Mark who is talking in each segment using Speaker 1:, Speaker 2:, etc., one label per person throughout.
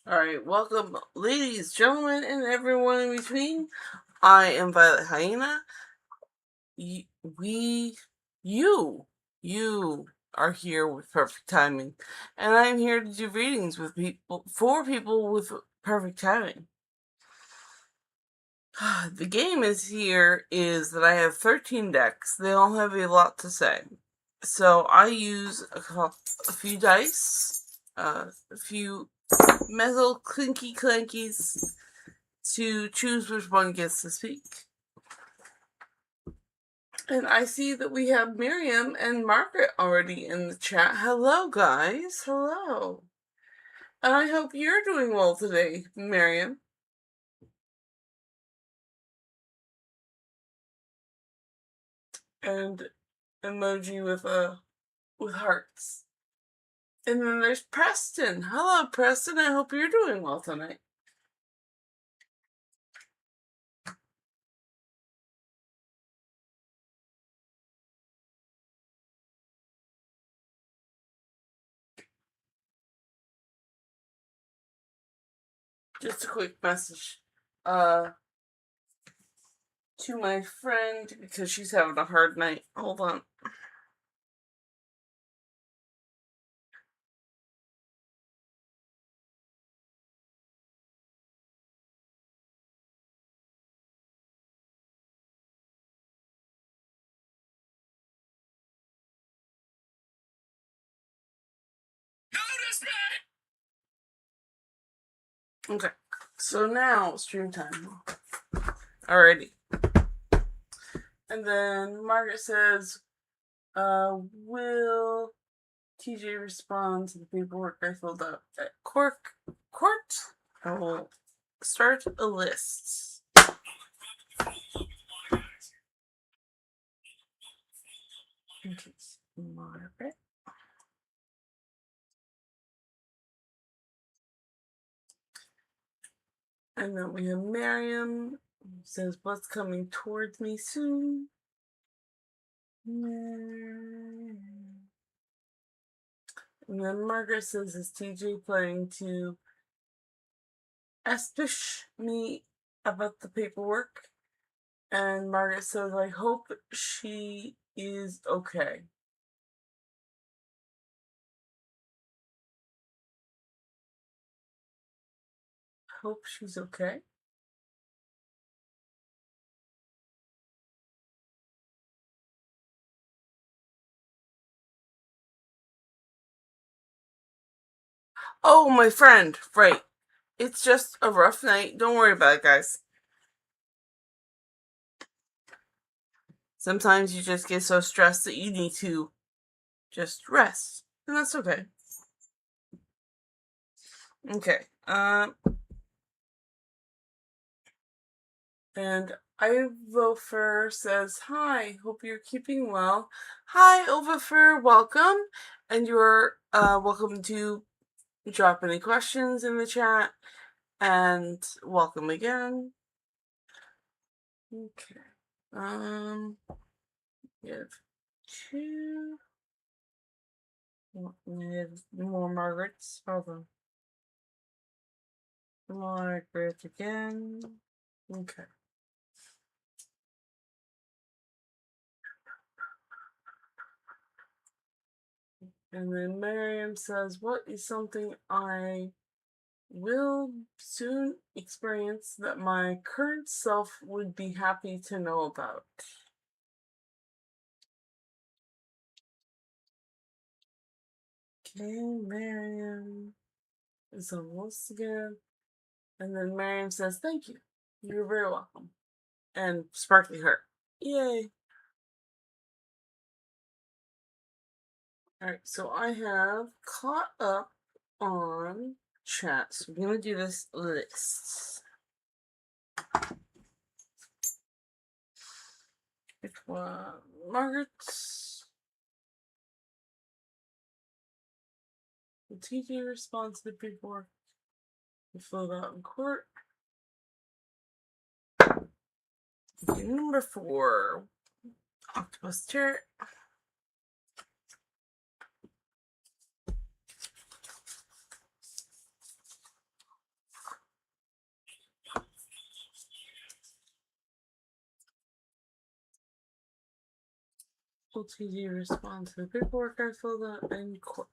Speaker 1: Alright, welcome, ladies, gentlemen, and everyone in between. I am Violet Hyena. You are here with perfect timing. And I'm here to do readings with people, for people with perfect timing. The game is that I have 13 decks. They all have a lot to say. So I use a few dice, a few metal clinky clankies to choose which one gets to speak. And I see that we have Miriam and Margaret already in the chat. Hello, guys. Hello. And I hope you're doing well today, Miriam. And emoji with hearts. And then there's Preston. Hello, Preston. I hope you're doing well tonight. Just a quick message to my friend because she's having a hard night. Hold on. Okay, so now stream time. Alrighty. And then Margaret says, will TJ respond to the paperwork I filled out at court? I will start a list. Okay, Margaret. And then we have Miriam, who says, what's coming towards me soon? And then Margaret says, is TJ planning to aspish me about the paperwork? And Margaret says, I hope she is okay. Hope she's okay. Oh, my friend, right. It's just a rough night. Don't worry about it, guys. Sometimes you just get so stressed that you need to just rest. And that's okay. Okay. And Ivofer says, hi, hope you're keeping well. Hi, Ivofer, welcome. And you're welcome to drop any questions in the chat. And welcome again. Okay. We have two. We have more Margarets. Hold on. Margaret again. Okay. And then Miriam says, what is something I will soon experience that my current self would be happy to know about? Okay, Miriam is on list again. And then Miriam says, thank you. You're very welcome. And sparkly heart. Yay. Alright, so I have caught up on chat. So we're going to do this list. It was Margaret's. The TJ responds to the paperwork we filled out in court. Okay, number 4. Octopus Turret. Will TJ respond to the paperwork I filled out in court?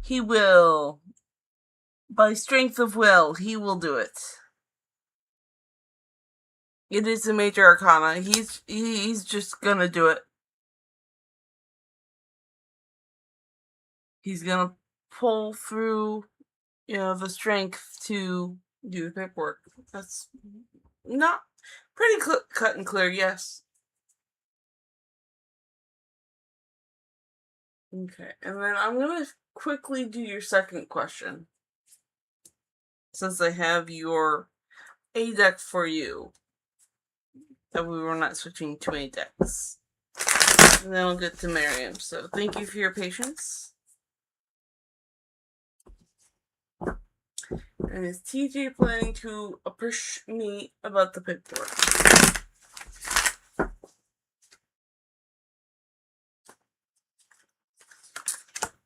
Speaker 1: He will. By strength of will, he will do it. It is a major arcana. He's just gonna do it. He's gonna pull through, the strength to do the paperwork. That's not pretty cut and clear, yes. Okay, and then I'm gonna quickly do your second question. Since I have your A deck for you, that we were not switching to A decks. And then I'll get to Miriam. So thank you for your patience. And is TJ planning to approach me about the paperwork?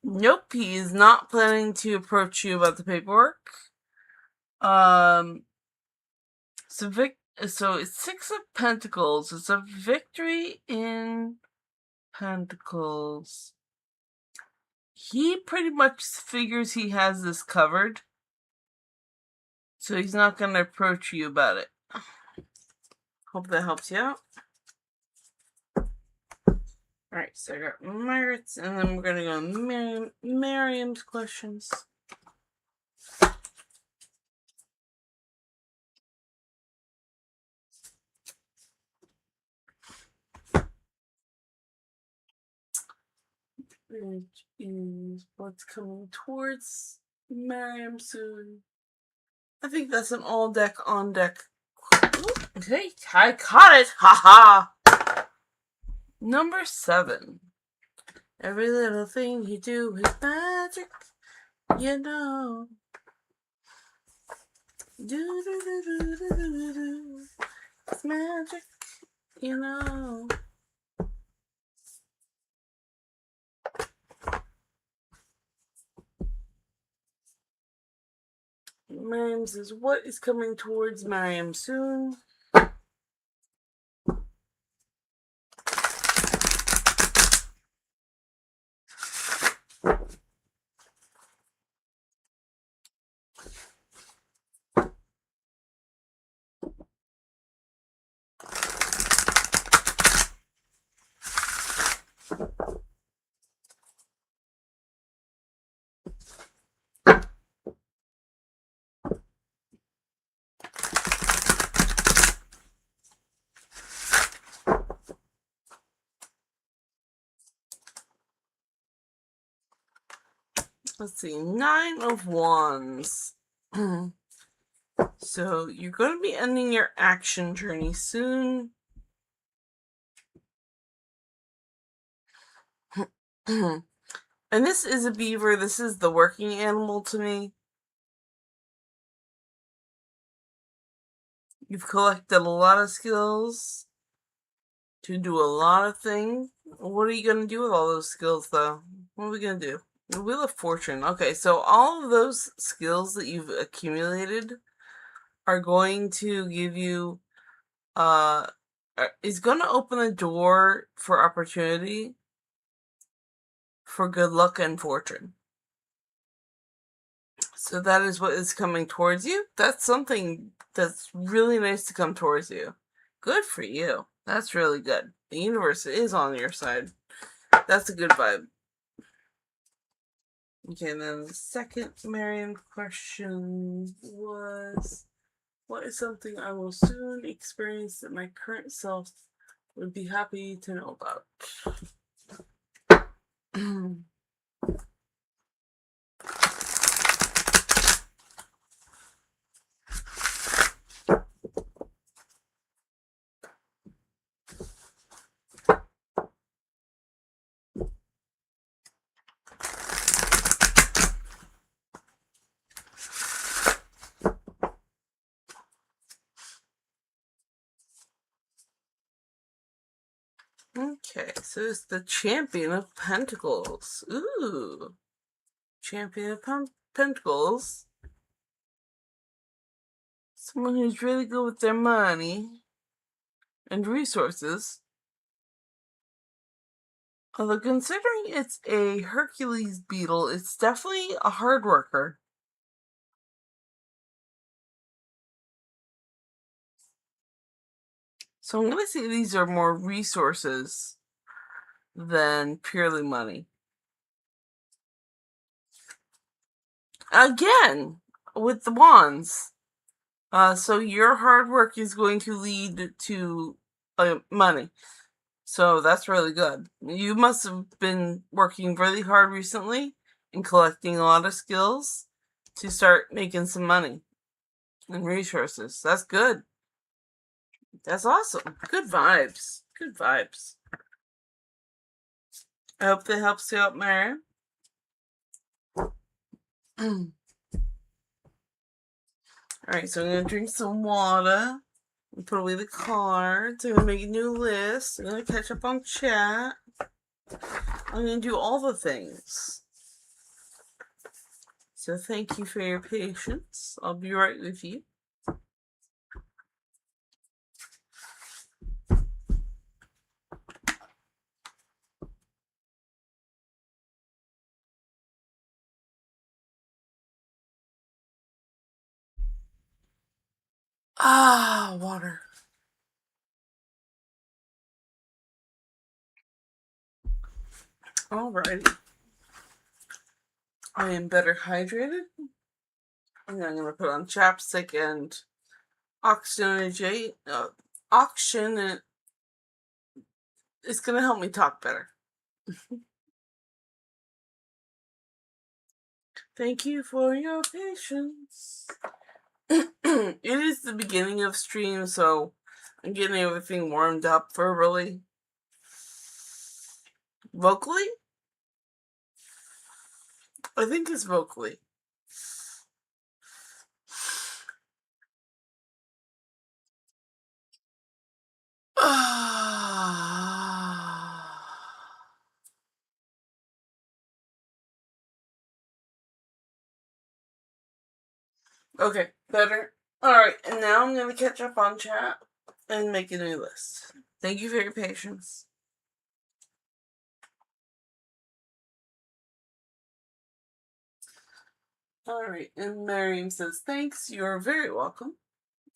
Speaker 1: Nope, he is not planning to approach you about the paperwork. So it's Six of Pentacles. It's a victory in Pentacles. He pretty much figures he has this covered. So he's not going to approach you about it. Hope that helps you out. Alright, so I got Margaret's, and then we're going to go Miriam's questions. Which is what's coming towards Miriam soon. I think that's an all deck on deck. Okay, I caught it! Haha! Number 7. Every little thing you do is magic, you know. Do. It's magic, you know. Miriam says, what is coming towards Miriam soon? Let's see, 9 of Wands. So you're going to be ending your action journey soon. And this is a beaver. This is the working animal to me. You've collected a lot of skills to do a lot of things. What are you going to do with all those skills, though? What are we going to do? The Wheel of Fortune. Okay, so all of those skills that you've accumulated are going to give you, is going to open a door for opportunity, for good luck and fortune. So that is what is coming towards you. That's something that's really nice to come towards you. Good for you. That's really good. The universe is on your side. That's a good vibe. Okay, and then the second Miriam question was, what is something I will soon experience that my current self would be happy to know about? Okay, so it's the Champion of Pentacles. Ooh. Champion of Pentacles. Someone who's really good with their money and resources. Although considering it's a Hercules beetle, it's definitely a hard worker. So I'm going to say these are more resources than purely money. Again, with the wands. So your hard work is going to lead to money. So that's really good. You must have been working really hard recently and collecting a lot of skills to start making some money and resources. That's good. That's awesome. Good vibes. Good vibes. I hope that helps you out, Mary. Alright, so I'm going to drink some water and put away the cards. I'm going to make a new list. I'm going to catch up on chat. I'm going to do all the things. So thank you for your patience. I'll be right with you. Ah, water. Alrighty. I am better hydrated. And I'm going to put on chapstick and oxygenate. Auction, and it's going to help me talk better. Thank you for your patience. It is the beginning of stream, so I'm getting everything warmed up for really vocally. I think it's vocally. Okay, better. Alright, and now I'm going to catch up on chat and make a new list. Thank you for your patience. Alright, and Miriam says, thanks, you're very welcome.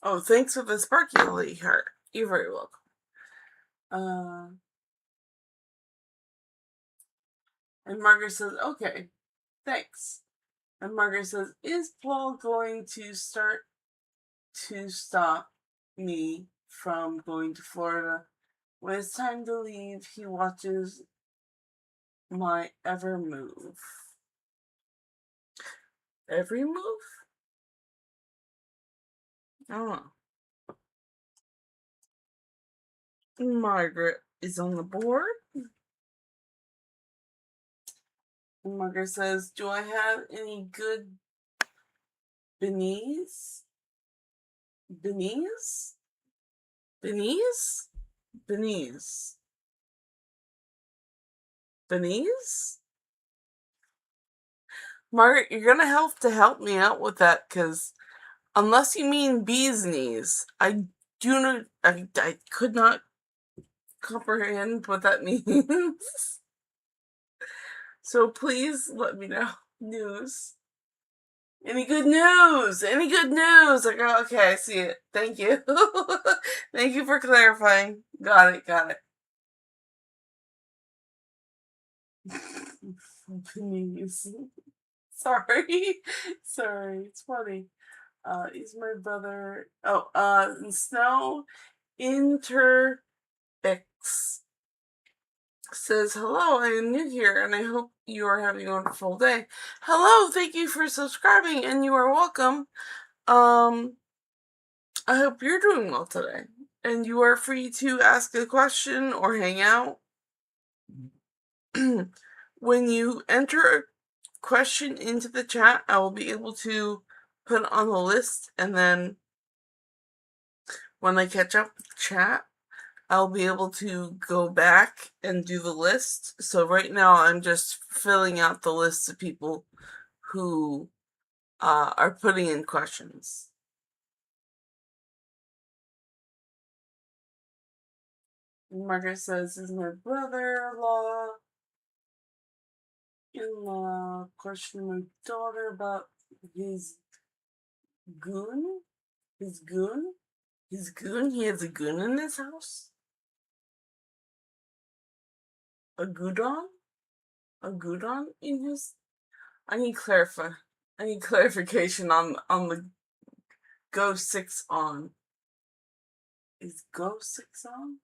Speaker 1: Oh, thanks for the sparkly heart. You're very welcome. And Margaret says, okay, thanks. And Margaret says, is Paul going to start to stop me from going to Florida? When it's time to leave, he watches my every move. Every move? I don't know. Margaret is on the board. And Margaret says, do I have any good beanies? Beanies? Beanies? Beanies? Beanies? Margaret, you're gonna have to help me out with that, because unless you mean bee's knees, I could not comprehend what that means. So please let me know. News. Any good news? Any good news? Like, oh, okay, I see it. Thank you. Thank you for clarifying. Got it, got it. Please. Sorry. Sorry, it's funny. He's my brother. Oh, Snow Interbix says, hello, I am new here and I hope you are having a wonderful day. Hello, thank you for subscribing and you are welcome. I hope you're doing well today. And you are free to ask a question or hang out. When you enter a question into the chat, I will be able to put it on the list, and then when I catch up with chat, I'll be able to go back and do the list. So right now I'm just filling out the list of people who are putting in questions. Margaret says, is my brother-in-law question my daughter about his goon? His goon? His goon? He has a goon in his house? A gudon? A gudon in his... I need clarification on the Go 6 on. Is Go 6 on?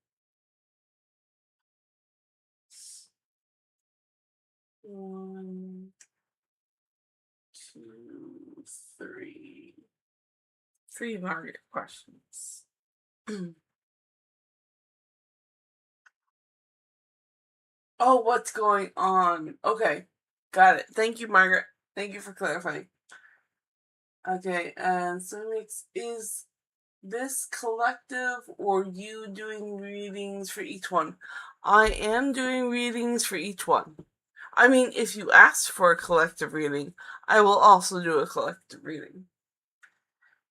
Speaker 1: 1, 2, 3. 3 Margaret questions. Oh, what's going on? Okay, got it. Thank you, Margaret. Thank you for clarifying. Okay, and so is this collective or you doing readings for each one? I am doing readings for each one. I mean, if you ask for a collective reading, I will also do a collective reading.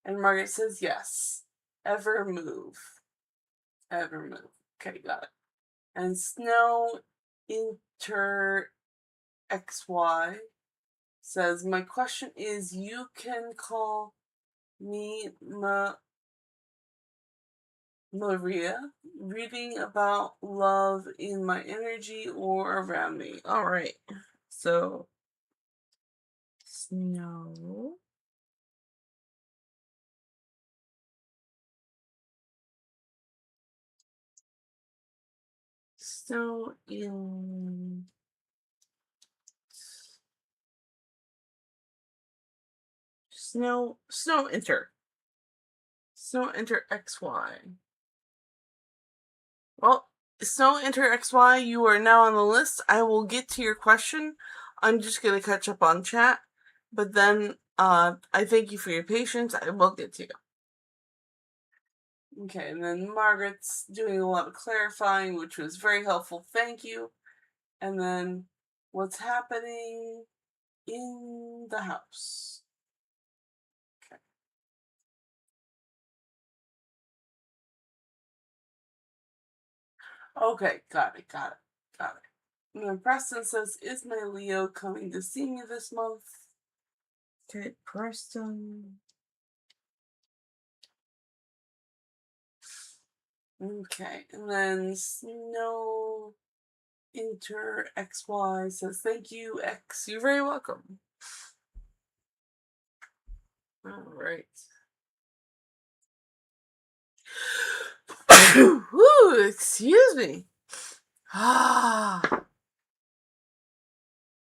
Speaker 1: And Margaret says yes. Ever move. Ever move. Okay, got it. And Snow Inter XY says, my question is, you can call me Maria, reading about love in my energy or around me. All right. So, Snow. Snow in... Snow Enter XY. Well, Snow Enter XY, you are now on the list. I will get to your question. I'm just going to catch up on chat. But then, I thank you for your patience. I will get to you. Okay, and then Margaret's doing a lot of clarifying, which was very helpful. Thank you. And then, what's happening in the house? Okay, got it. And then Preston says, is my Leo coming to see me this month? Okay, Preston. Okay, and then Snow Inter XY says, thank you, X. You're very welcome. Alright. Woo, excuse me.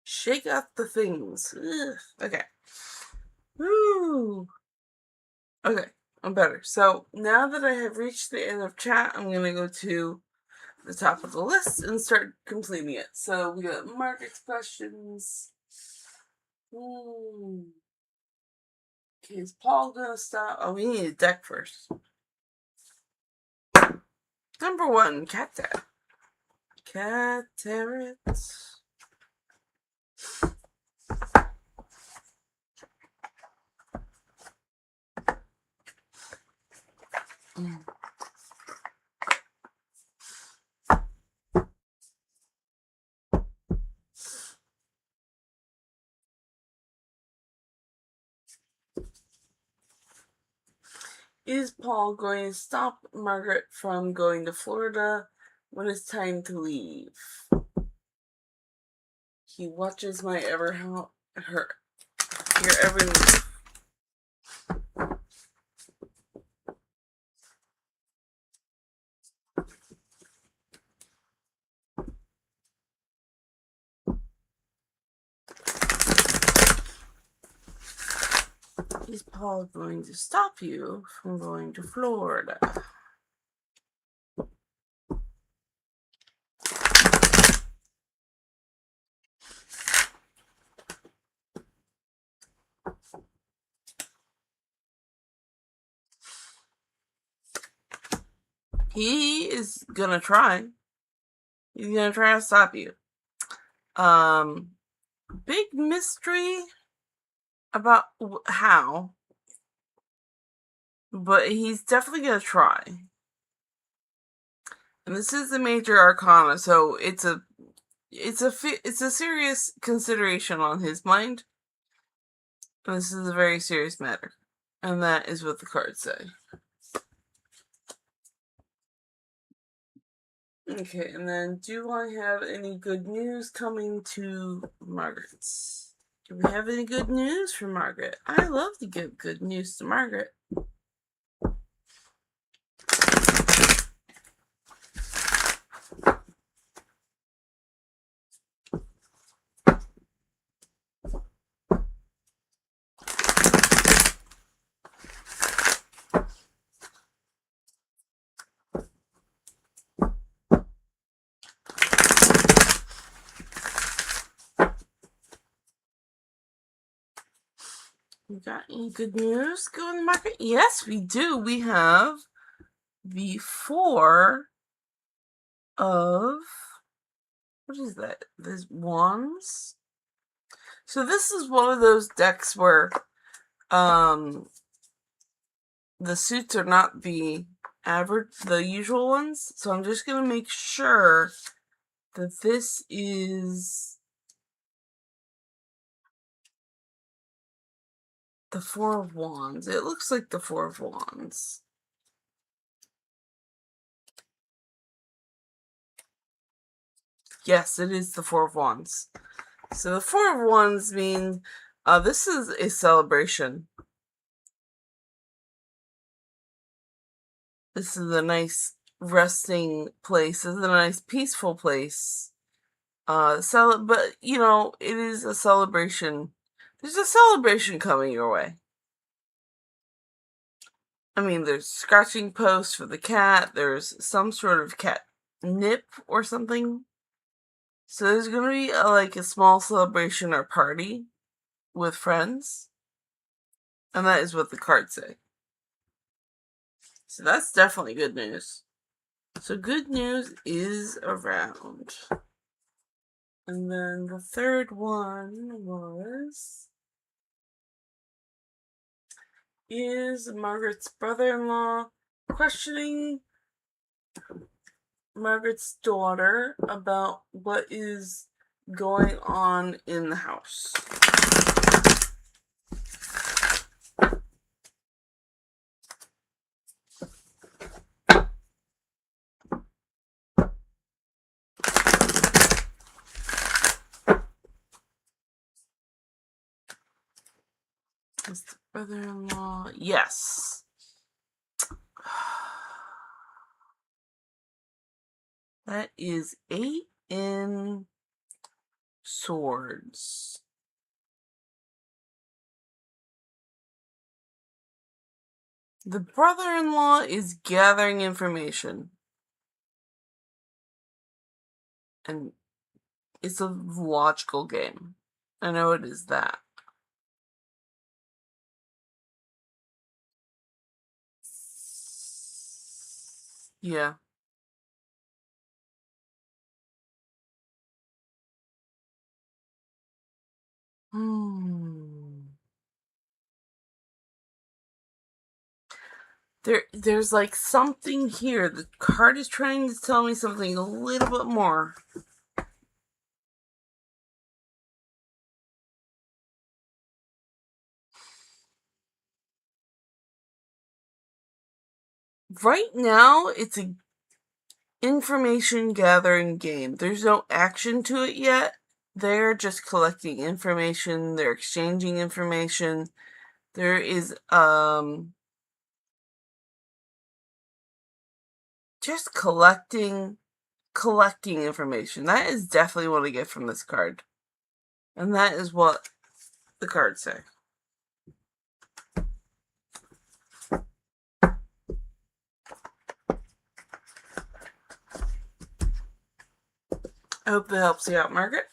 Speaker 1: Shake up the things. Ugh. Okay. Woo. Okay, I'm better. So now that I have reached the end of chat, I'm gonna go to the top of the list and start completing it. So we got Margaret's questions. Okay, is Paul gonna stop? Oh, we need a deck first. Number 1, Cataret. Is Paul going to stop Margaret from going to Florida when it's time to leave? He watches my every move. Is Paul going to stop you from going to Florida? He is gonna try. He's gonna try to stop you. Big mystery about how, but he's definitely gonna try. And this is the major arcana, so it's a serious consideration on his mind. And this is a very serious matter. And that is what the cards say. Okay, and then do I have any good news coming to Margaret's? Do we have any good news for Margaret? I love to give good news to Margaret. We got any good news going to Margaret? Yes, we do. We have the 4 of, what is that? There's wands. So this is one of those decks where the suits are not the usual ones. So I'm just gonna make sure that this is the 4 of wands. It looks like the 4 of wands. Yes, it is the 4 of wands. So the 4 of wands mean this is a celebration. This is a nice resting place. This is a nice peaceful place. But you know, it is a celebration. There's a celebration coming your way. I mean, there's scratching posts for the cat. There's some sort of cat nip or something. So there's gonna be like a small celebration or party with friends, and that is what the cards say. So that's definitely good news. So good news is around. And then the third one is Margaret's brother-in-law questioning Margaret's daughter about what is going on in the house. Is the brother-in-law? Yes. That is 8 in swords. The brother-in-law is gathering information. And it's a logical game. I know it is that. Yeah. There's like something here. The card is trying to tell me something a little bit more. Right now, it's an information gathering game. There's no action to it yet. They're just collecting information. They're exchanging information. There is just collecting information. That is definitely what I get from this card. And that is what the cards say. I hope that helps you out, Margaret.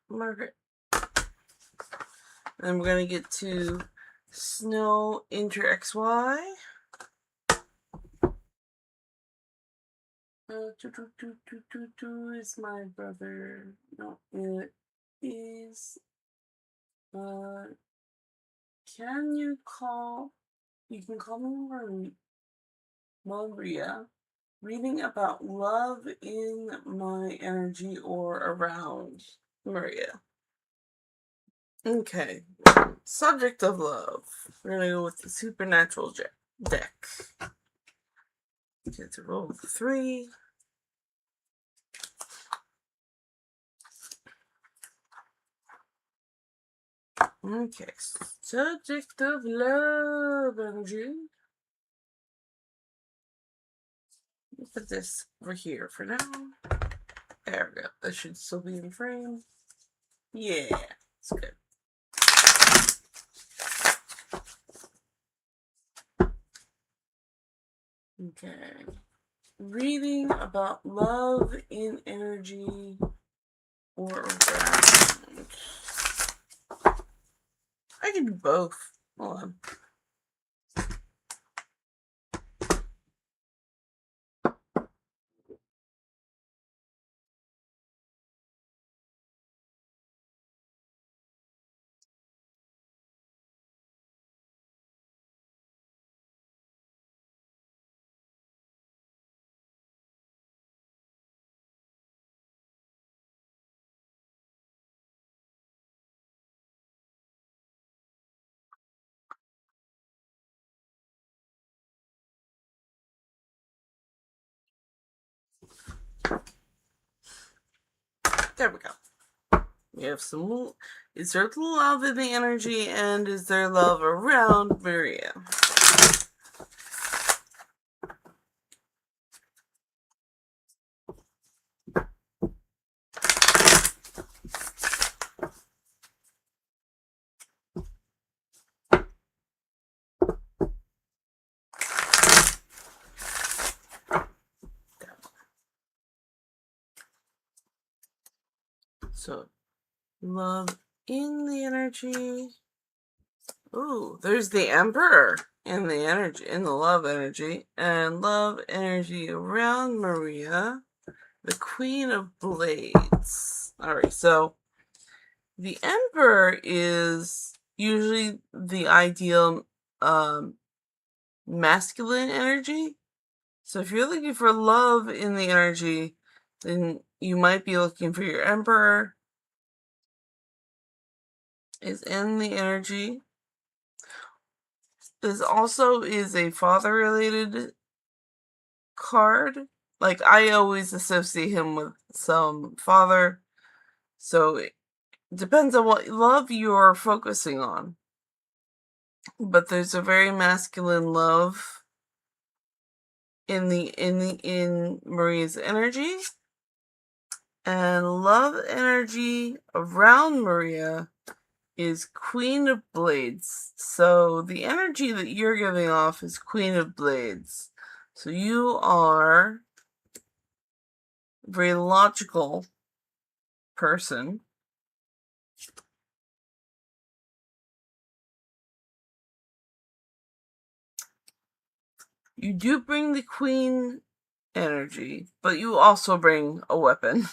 Speaker 1: Margaret. Then we're going to get to Snow Inter XY. Is my brother. No, it is. Can you call? You can call me Maria. Reading about love in my energy or around Maria. Okay. Subject of love. We're gonna go with the supernatural deck. Get to roll 3. Okay. Subject of love energy. Put this over here for now. There we go. That should still be in frame. Yeah, it's good. Okay. Reading about love in energy or around. I can do both. Hold on. There we go. We have some. Is there love in the energy, and is there love around Maria? So, love in the energy. Ooh, there's the Emperor in the energy, in the love energy, and love energy around Maria, the Queen of Blades. Alright, so the Emperor is usually the ideal masculine energy. So if you're looking for love in the energy, then you might be looking for your Emperor is in the energy. This also is a father-related card. Like, I always associate him with some father. So it depends on what love you're focusing on. But there's a very masculine love in Maria's energy. And love energy around Maria is Queen of Blades. So the energy that you're giving off is Queen of Blades. So you are a very logical person. You do bring the Queen energy, but you also bring a weapon,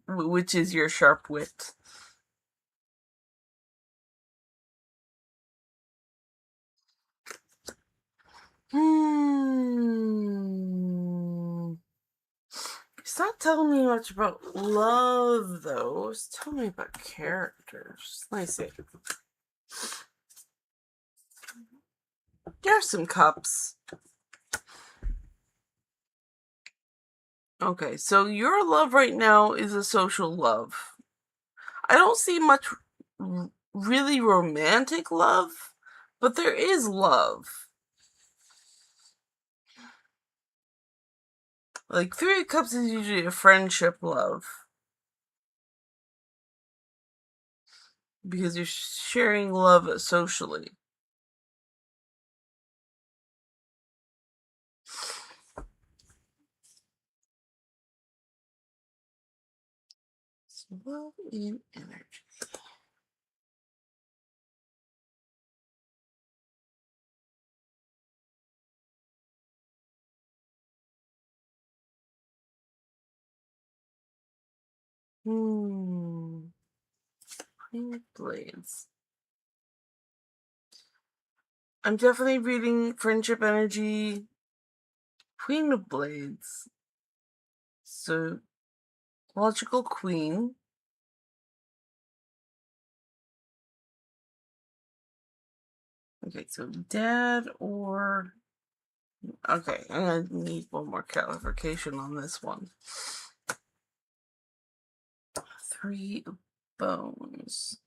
Speaker 1: which is your sharp wit. It's not telling me much about love, though. It's telling me about characters. Let me see. There's some cups. Okay, so your love right now is a social love. I don't see much really romantic love, but there is love. Like, 3 of Cups is usually a friendship love. Because you're sharing love socially. So love in energy. Queen of Blades. I'm definitely reading Friendship Energy. Queen of Blades. So, logical queen. Okay, so dad or... Okay, I'm gonna need one more clarification on this one. 3 bones.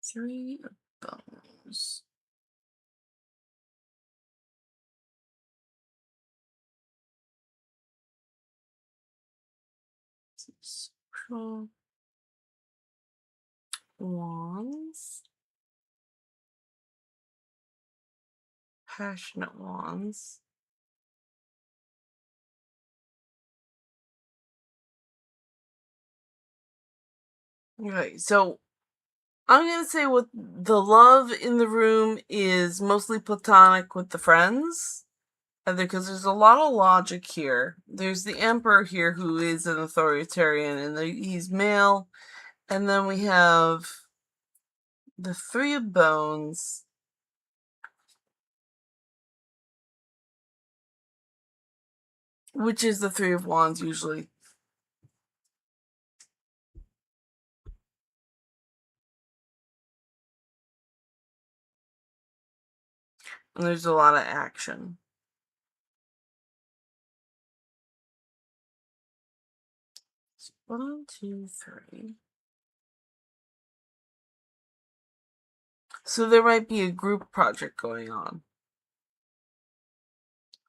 Speaker 1: Three bones. Social wands. Passionate wands. Okay, so I'm gonna say what the love in the room is mostly platonic with the friends. Because there's a lot of logic here. There's the emperor here who is an authoritarian and he's male. And then we have the 3 of bones. Which is the 3 of wands usually. And there's a lot of action. One, two, three. So there might be a group project going on.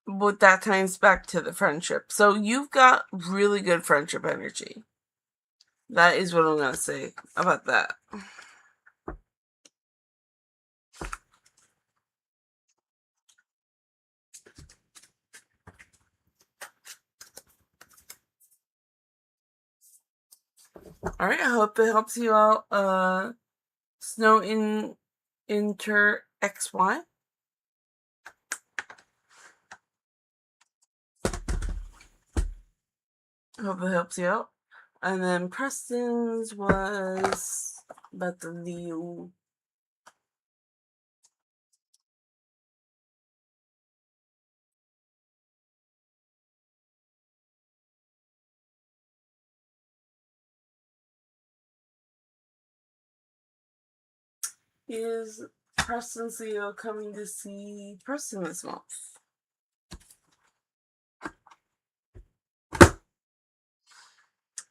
Speaker 1: But that ties back to the friendship. So you've got really good friendship energy. That is what I'm going to say about that. Alright, I hope it helps you out. Snow in Inter XY. Hope it helps you out. And then Preston's was about the Leo. Is Preston's Leo coming to see Preston this month?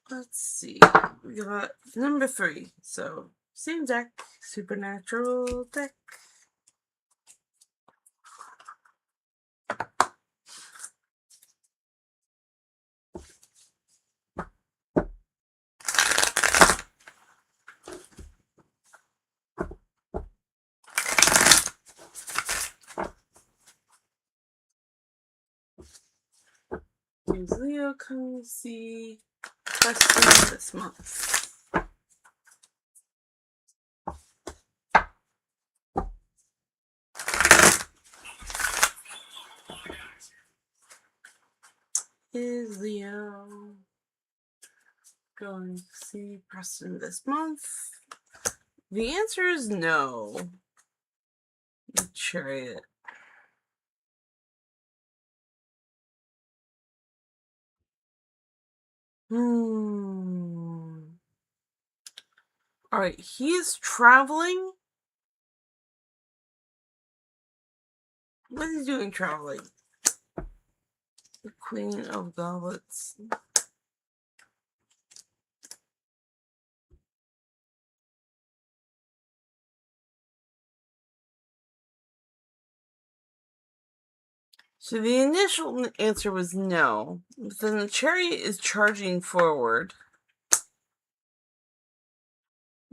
Speaker 1: Let's see. We got number 3. So, same deck. Supernatural deck. Is Leo coming to see Preston this month? Is Leo going to see Preston this month? The answer is no. The Chariot. Alright, he is traveling. What is he doing traveling? The Queen of Goblets. So the initial answer was no. But then the Chariot is charging forward.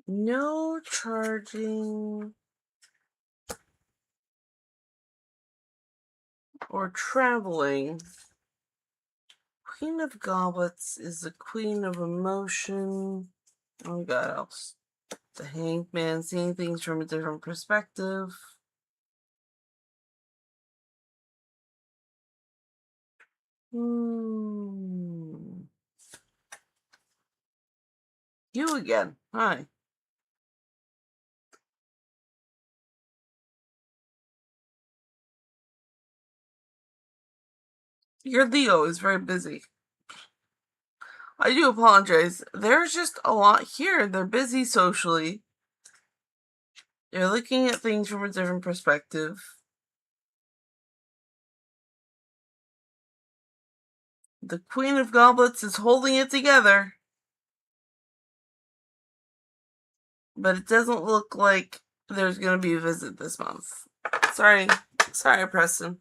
Speaker 1: No charging or traveling. Queen of Goblets is the Queen of Emotion. Oh my god, else. The Hanged Man, seeing things from a different perspective. You again. Hi. Your Leo is very busy. I do apologize. There's just a lot here. They're busy socially. They're looking at things from a different perspective. The Queen of Goblets is holding it together. But it doesn't look like there's going to be a visit this month. Sorry, Preston.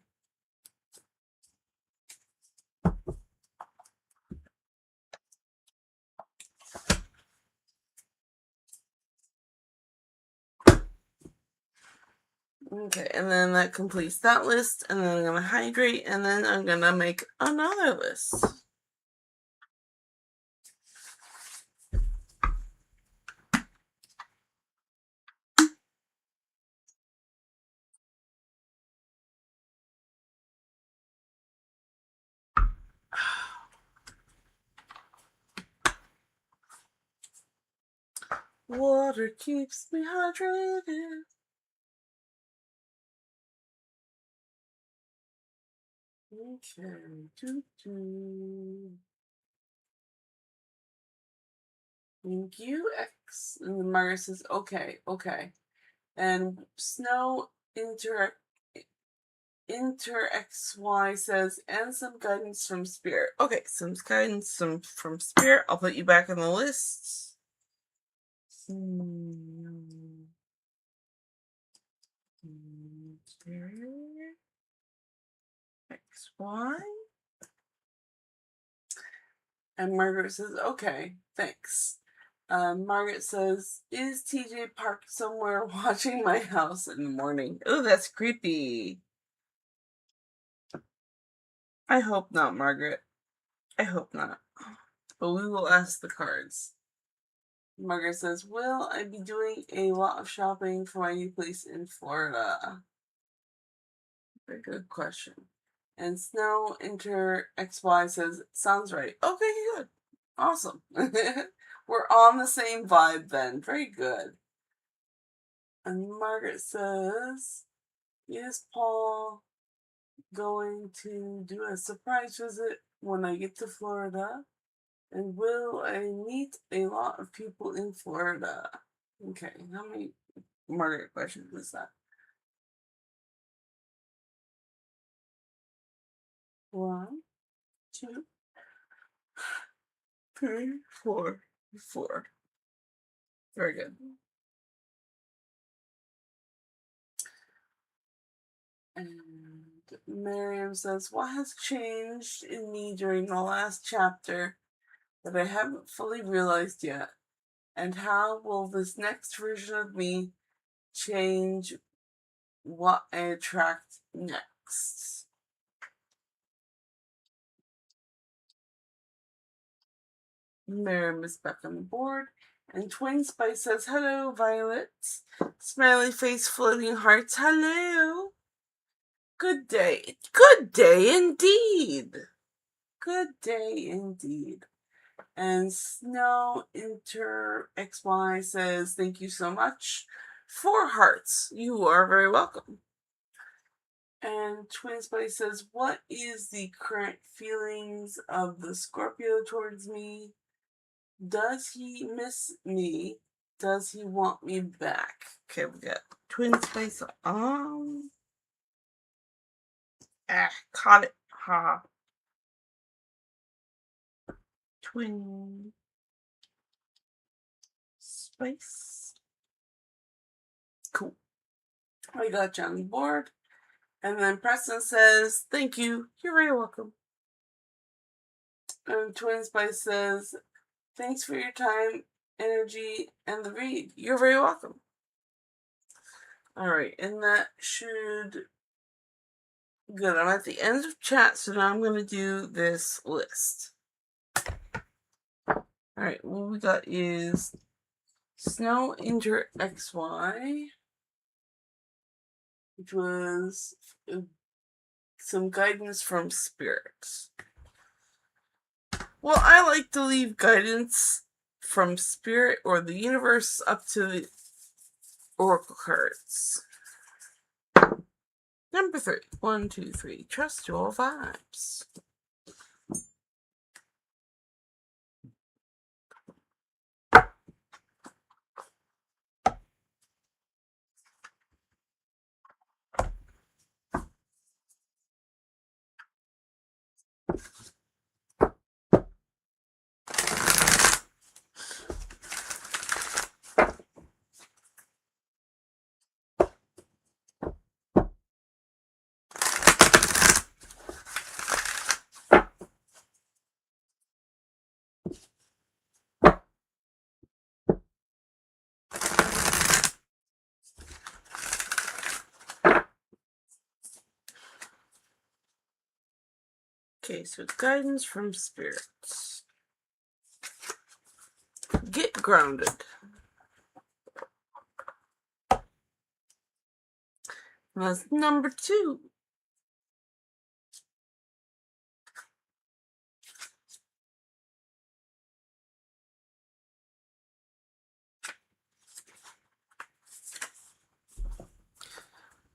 Speaker 1: Okay, and then that completes that list, and then I'm going to hydrate, and then I'm going to make another list. Water keeps me hydrated. Okay. Thank you, X. And Margaret says, okay. And Snow Inter XY says, and some guidance from Spirit. Okay, some guidance from Spirit. I'll put you back on the list. XY. And Margaret says, okay, thanks. Margaret says, is TJ parked somewhere watching my house in the morning? Oh, that's creepy. I hope not, Margaret. I hope not. But we will ask the cards. Margaret says, will I be doing a lot of shopping for my new place in Florida? Very good question. And Snow Inter XY says, sounds right. Okay, good. Awesome. We're on the same vibe then. Very good. And Margaret says, is Paul going to do a surprise visit when I get to Florida? And will I meet a lot of people in Florida? Okay, how many Margaret questions is that? 1, 2, 3, 4. Very good. And Miriam says, what has changed in me during the last chapter that I haven't fully realized yet? And how will this next version of me change what I attract next? Miriam is back on the board. And Twin Spice says, hello, Violet. Smiley face, floating hearts, hello. Good day. Good day indeed. Good day indeed. And Snow Inter XY says, thank you so much. 4 hearts. You are very welcome. And Twin Spice says, what is the current feelings of the Scorpio towards me? Does he miss me? Does he want me back? Okay, we got Twin Spice. Caught it. Ha. Twin Spice. Cool. I got you on the board. And then Preston says, thank you. You're very welcome. And Twin Spice says, thanks for your time, energy, and the read. You're very welcome. Alright, and that should... Good, I'm at the end of chat, so now I'm going to do this list. Alright, what we got is Snow Inter XY, which was some guidance from Spirit. Well, I like to leave guidance from spirit or the universe up to the oracle cards. Number 3. 1, 2, 3. Trust your vibes. Okay, so guidance from spirits. Get grounded. That's number 2.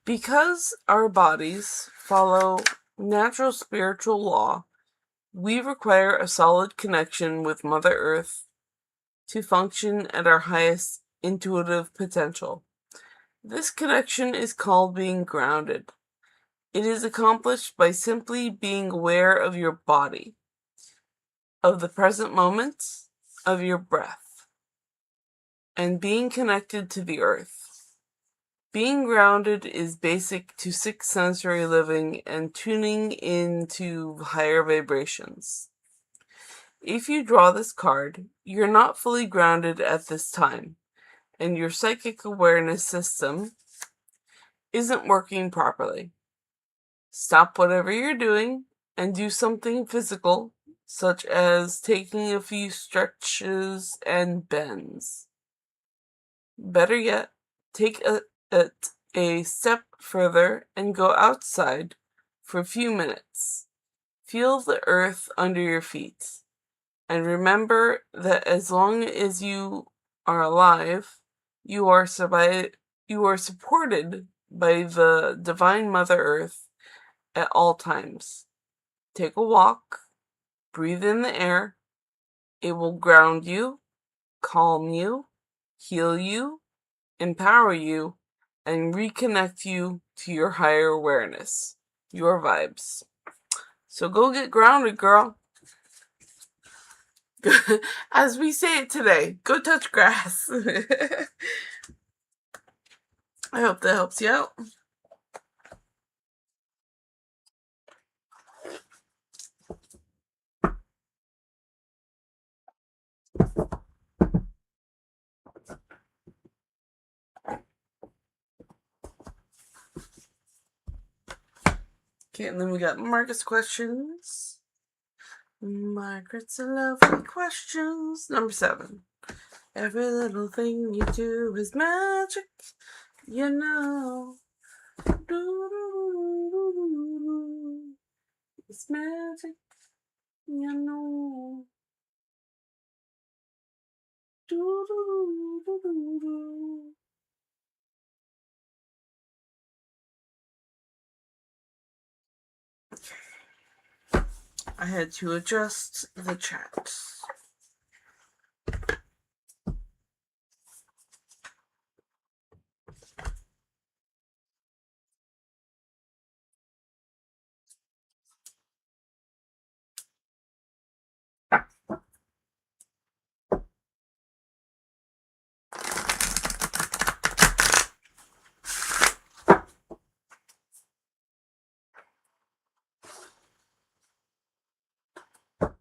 Speaker 1: Because our bodies follow natural spiritual law, we require a solid connection with Mother Earth to function at our highest intuitive potential. This connection is called being grounded. It is accomplished by simply being aware of your body, of the present moment, of your breath, and being connected to the earth. Being grounded is basic to sixth sensory living and tuning into higher vibrations. If you draw this card, you're not fully grounded at this time, and your psychic awareness system isn't working properly. Stop whatever you're doing and do something physical, such as taking a few stretches and bends. Better yet, take a step further and go outside for a few minutes. Feel the earth under your feet. And remember that as long as you are alive, you are supported by the Divine Mother Earth at all times. Take a walk, breathe in the air. It will ground you, calm you, heal you, empower you, and reconnect you to your higher awareness, your vibes. So go get grounded, girl. As we say it today, go touch grass. I hope that helps you out. Okay, and then we got Marcus questions. Margaret's a lovely questions. Number 7. Every little thing you do is magic, you know. It's magic, you know. I had to adjust the chat.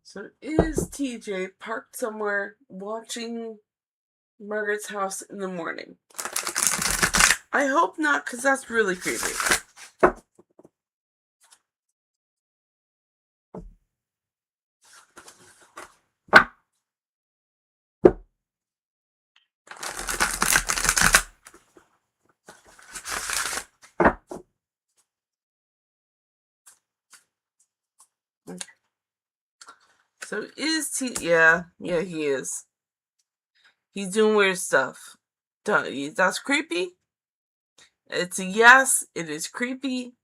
Speaker 1: So is TJ parked somewhere watching Margaret's house in the morning? I hope not, because that's really creepy. So So is T? Yeah, he is. He's doing weird stuff. That's creepy. It's a yes. It is creepy.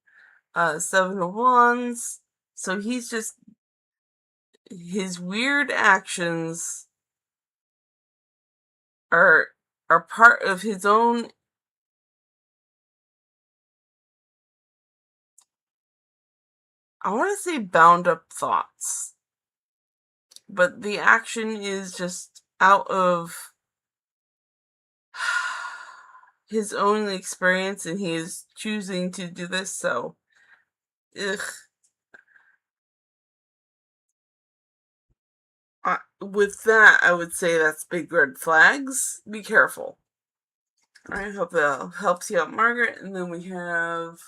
Speaker 1: 7 of Wands. So he's just his weird actions are part of his own. I want to say bound up thoughts, but the action is just out of his own experience, and he is choosing to do this. So, ugh. With that, I would say that's big red flags. Be careful. I hope that helps you out, Margaret. And then we have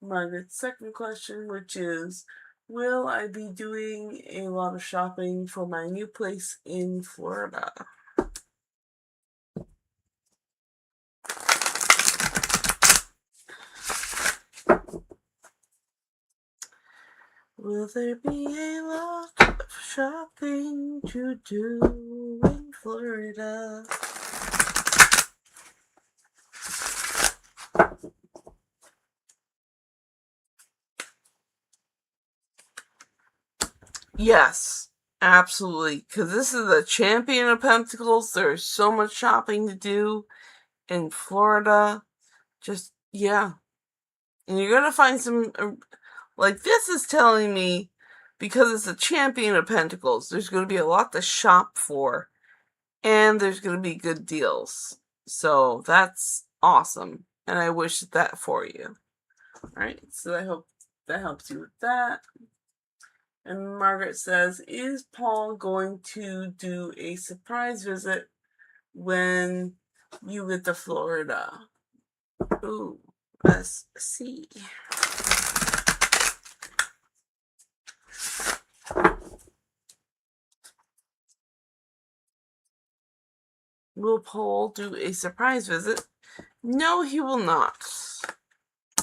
Speaker 1: Margaret's second question, which is, will I be doing a lot of shopping for my new place in Florida? Will there be a lot of shopping to do in Florida? Yes, absolutely. Because this is the Champion of Pentacles. There's so much shopping to do in Florida. Just, yeah. And you're going to find some, like, this is telling me, because it's a Champion of Pentacles, there's going to be a lot to shop for. And there's going to be good deals. So that's awesome. And I wish that for you. Alright, so I hope that helps you with that. And Margaret says, is Paul going to do a surprise visit when you get to Florida? Ooh, let's see. Will Paul do a surprise visit? No, he will not.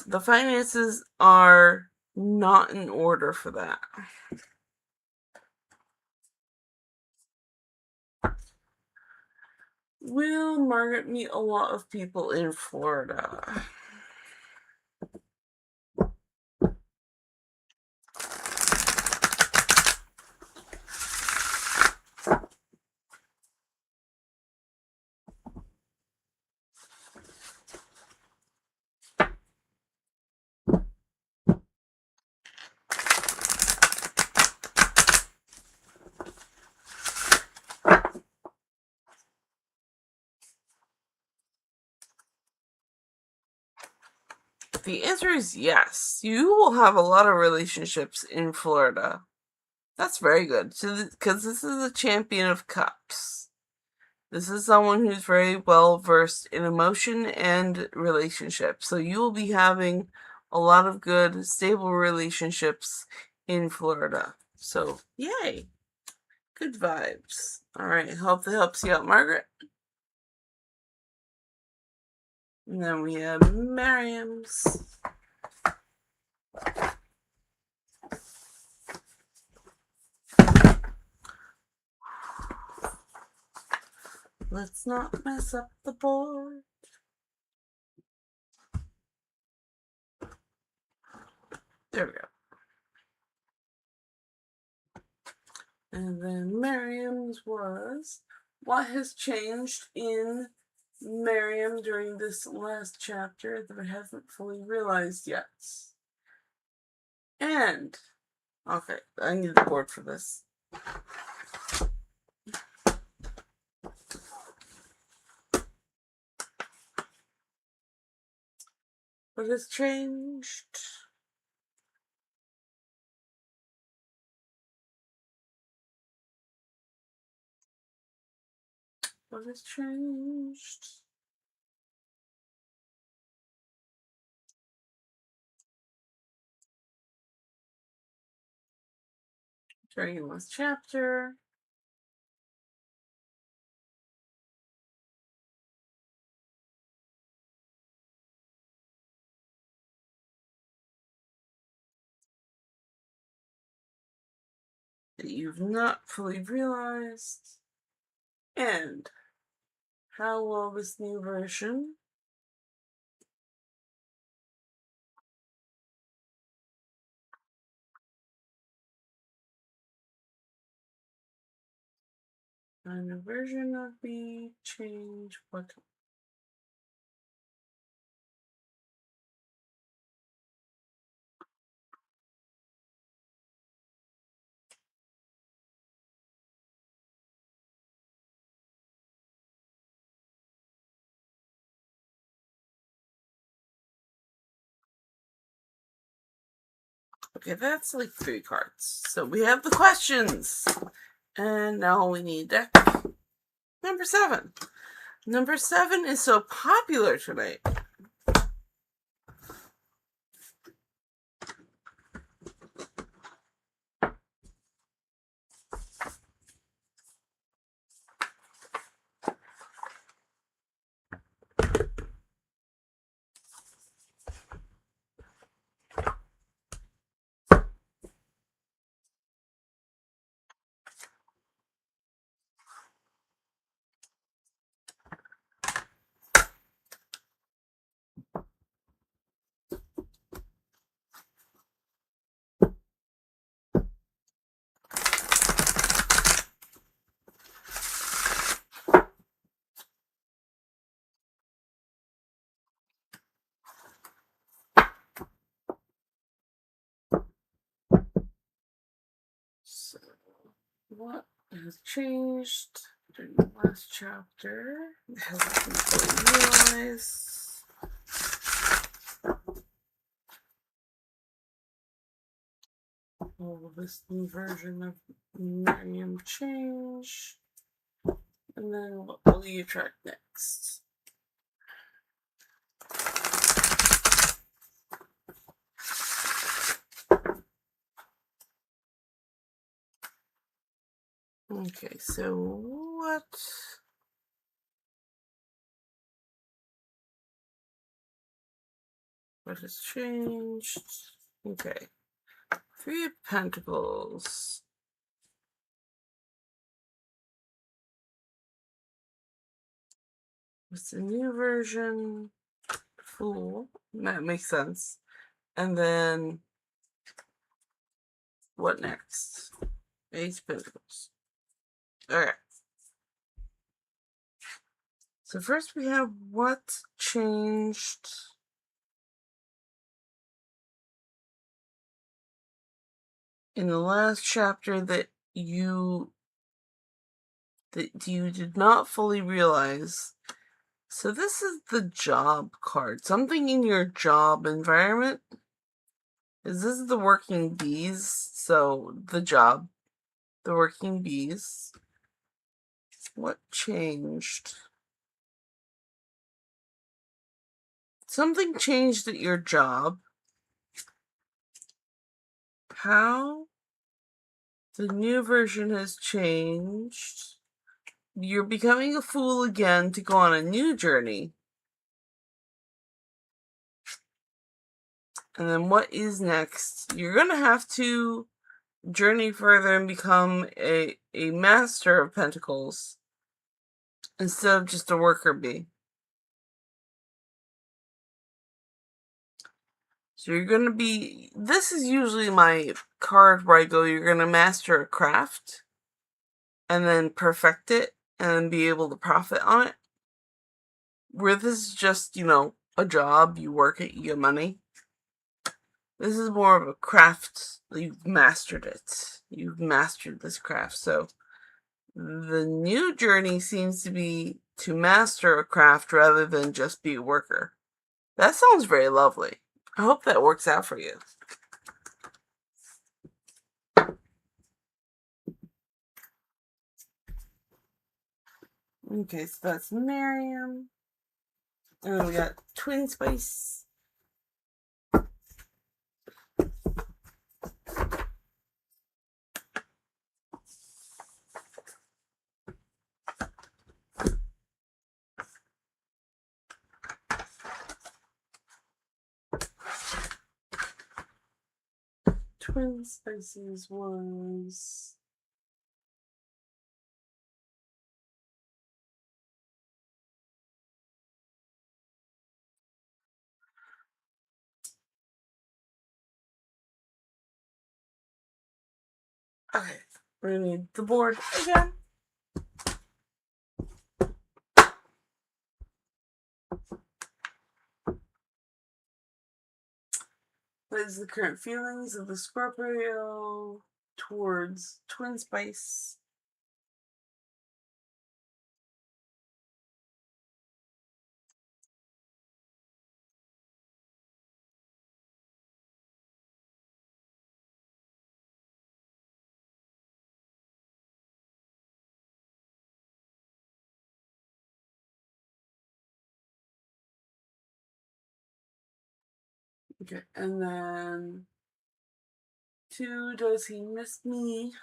Speaker 1: The finances are not in order for that. Will Margaret meet a lot of people in Florida? The answer is yes. You will have a lot of relationships in Florida. That's very good. Because this is a Champion of Cups. This is someone who's very well versed in emotion and relationships. So you will be having a lot of good, stable relationships in Florida. So, yay. Good vibes. Alright, hope that helps you out, Margaret. And then we have Miriam's. Let's not mess up the board. There we go. And then Miriam's was, what has changed in Miriam during this last chapter that I haven't fully realized yet? And, okay, I need the board for this. What has changed? What has changed? During the last chapter. that you've not fully realized, and how will this new version and a version of me change what? Okay, that's like 3 cards. So we have the questions. And now we need deck number 7. Number 7 is so popular tonight. So, what has changed during the last chapter? It hasn't been fully realized. Will this new version of Miriam change? And then what will you track next? Okay, so what has changed? Okay. 3 of Pentacles. What's the new version? Fool. That makes sense. And then what next? Ace of Pentacles. Alright. So first we have what changed in the last chapter that you did not fully realize. So this is the job card. Something in your job environment. This is the working bees. So the job. The working bees. What changed? Something changed at your job. How the new version has changed. You're becoming a fool again to go on a new journey. And then what is next? You're going to have to journey further and become a master of pentacles instead of just a worker bee. So you're going to be... This is usually my card where I go, you're going to master a craft and then perfect it and then be able to profit on it. Where this is just, a job, you work it, you get money. This is more of a craft. You've mastered it. You've mastered this craft. So the new journey seems to be to master a craft rather than just be a worker. That sounds very lovely. I hope that works out for you. Okay, so that's Miriam. And then we got Twin Spice. Twin Spices was Okay, we're gonna need the board again. What is the current feelings of the Scorpio towards Twin Spice? Okay, and then 2, does he miss me?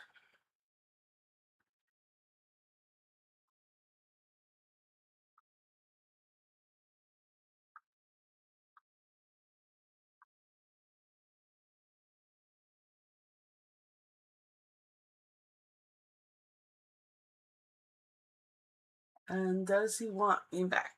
Speaker 1: And does he want me back?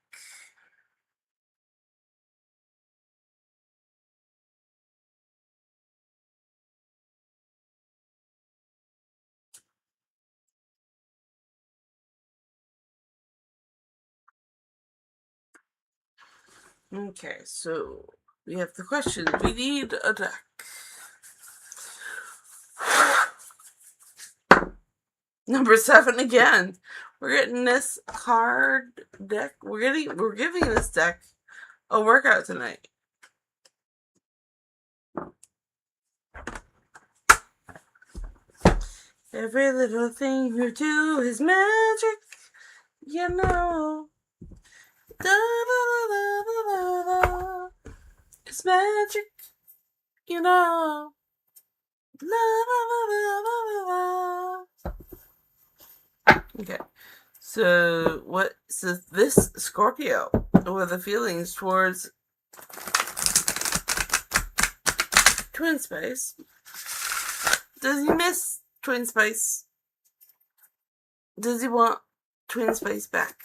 Speaker 1: Okay, so we have the question. We need a deck. Number 7 again. We're getting this card deck. We're giving this deck a workout tonight. Every little thing you do is magic, you know. Da, da, da, da, da, da. It's magic, you know. La, da, da, da, da, da. Okay. So, what says this Scorpio? What are the feelings towards Twin Spice? Does he miss Twin Spice? Does he want Twin Spice back?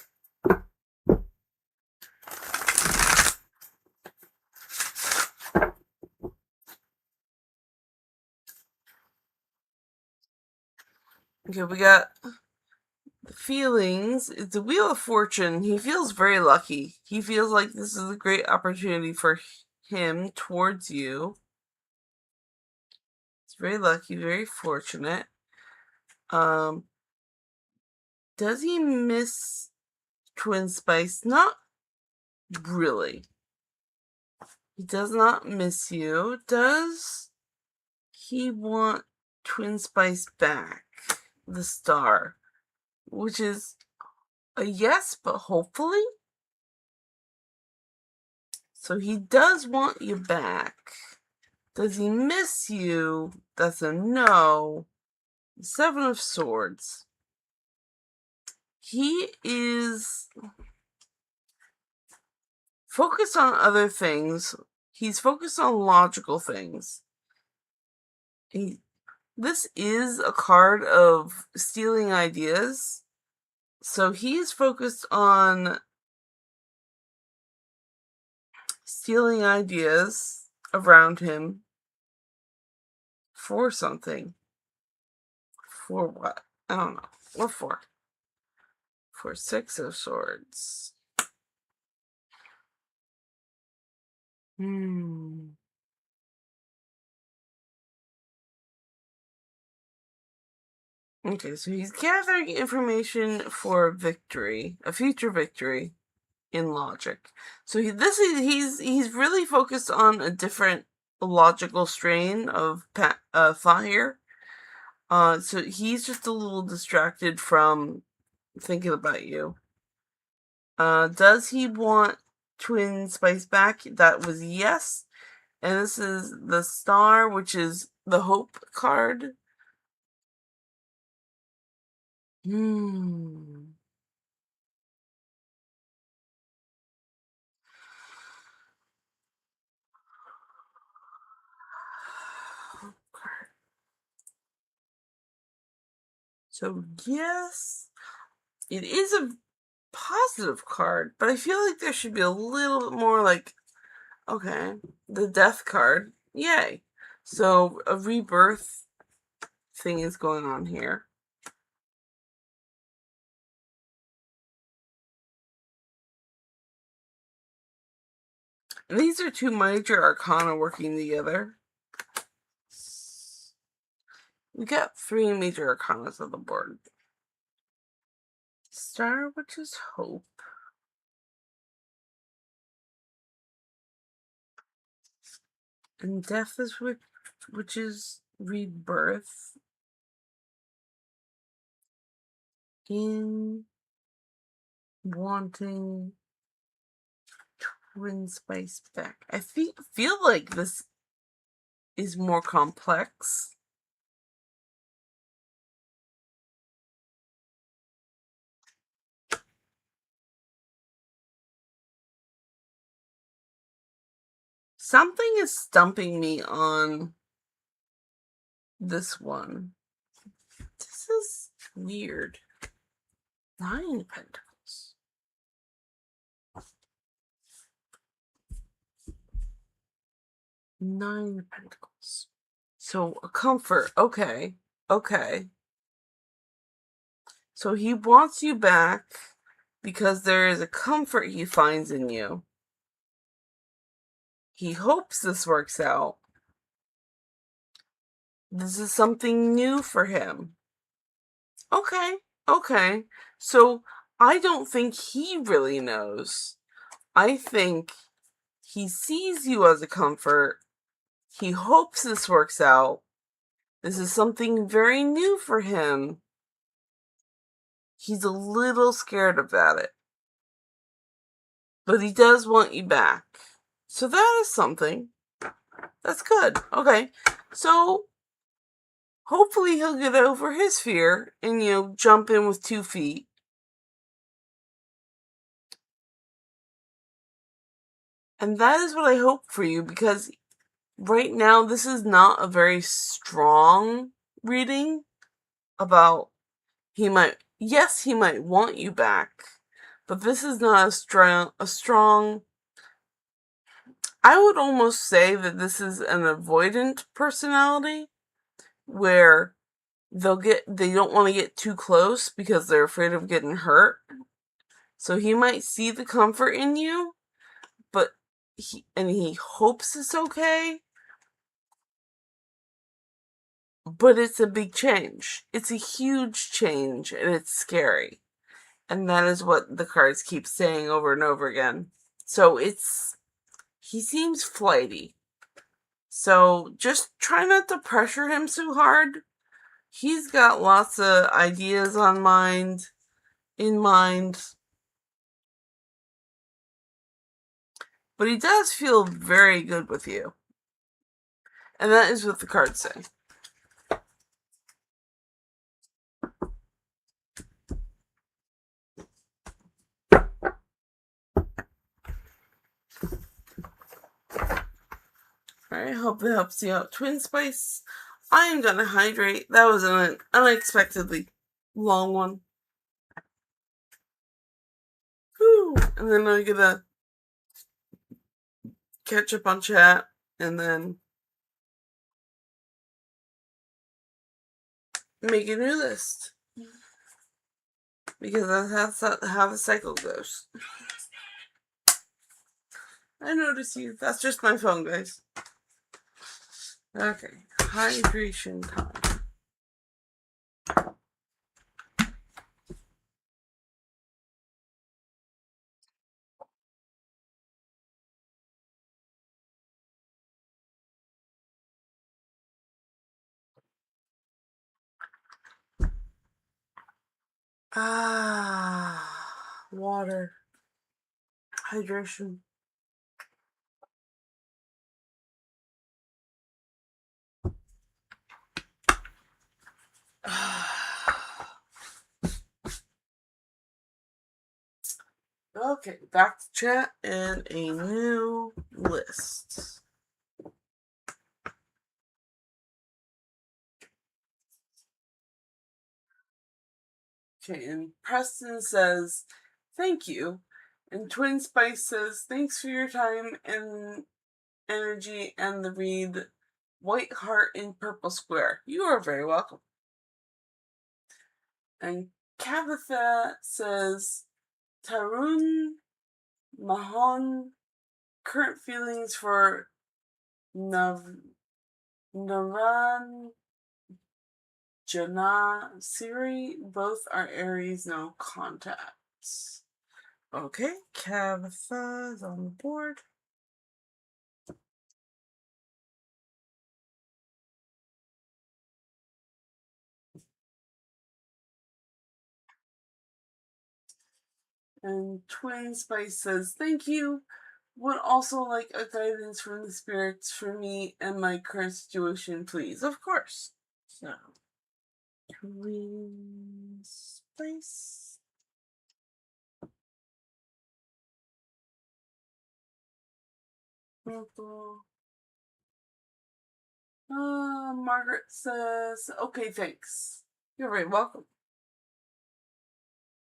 Speaker 1: Okay, we got the feelings. It's the Wheel of Fortune. He feels very lucky. He feels like this is a great opportunity for him towards you. He's very lucky, very fortunate. Does he miss Twin Spice? Not really. He does not miss you. Does he want Twin Spice back? The Star. Which is a yes, but hopefully. So he does want you back. Does he miss you? That's a no. 7 of Swords. He is focused on other things. He's focused on logical things. This is a card of stealing ideas. So he's focused on stealing ideas around him for something. For what? I don't know. What for? For 6 of Swords. Okay, so he's gathering information for victory, a future victory in logic. So he's really focused on a different logical strain of thought here. So he's just a little distracted from thinking about you. Does he want Twin Spice back? That was yes. And this is the Star, which is the Hope card. So yes, it is a positive card, but I feel like there should be a little bit more like, okay, the Death card, yay. So a rebirth thing is going on here. And these are two major arcana working together. We got 3 major arcanas on the board. Star, which is hope. And death is which is rebirth. In wanting Twin Spice back. I feel like this is more complex. Something is stumping me on this one. This is weird. 9 Pentacles. Nine Pentacles. So a comfort. Okay. So he wants you back because there is a comfort he finds in you. He hopes this works out. This is something new for him. Okay. So I don't think he really knows. I think he sees you as a comfort. He hopes this works out. This is something very new for him. He's a little scared about it. But he does want you back. So that is something. That's good. Okay. So hopefully he'll get over his fear and, jump in with 2 feet. And that is what I hope for you, because right now this is not a very strong reading about he might want you back, but this is not a strong. I would almost say that this is an avoidant personality where they don't want to get too close because they're afraid of getting hurt. So he might see the comfort in you, but he hopes it's okay. But it's a big change. It's a huge change, and it's scary. And that is what the cards keep saying over and over again. So he seems flighty. So just try not to pressure him so hard. He's got lots of ideas in mind. But he does feel very good with you. And that is what the cards say. Alright, hope that helps you out. Twin Spice, I am going to hydrate. That was an unexpectedly long one. Whew. And then I'm going to catch up on chat and then make a new list. Because that's how the cycle goes. I notice you. That's just my phone, guys. Okay. Hydration time. Water. Hydration. Okay, back to chat and a new list. Okay, and Preston says, thank you. And Twin Spice says, thanks for your time and energy and the read. white heart in purple square. You are very welcome. And Tabitha says, Tarun Mahon, current feelings for Naran Jana Siri, both are Aries, no contacts. Okay, Tabitha is on the board. And Twin Spice says, thank you. Would also like a guidance from the spirits for me and my current situation, please. Of course. So, Twin Spice. Purple. Margaret says, okay, thanks. You're very welcome.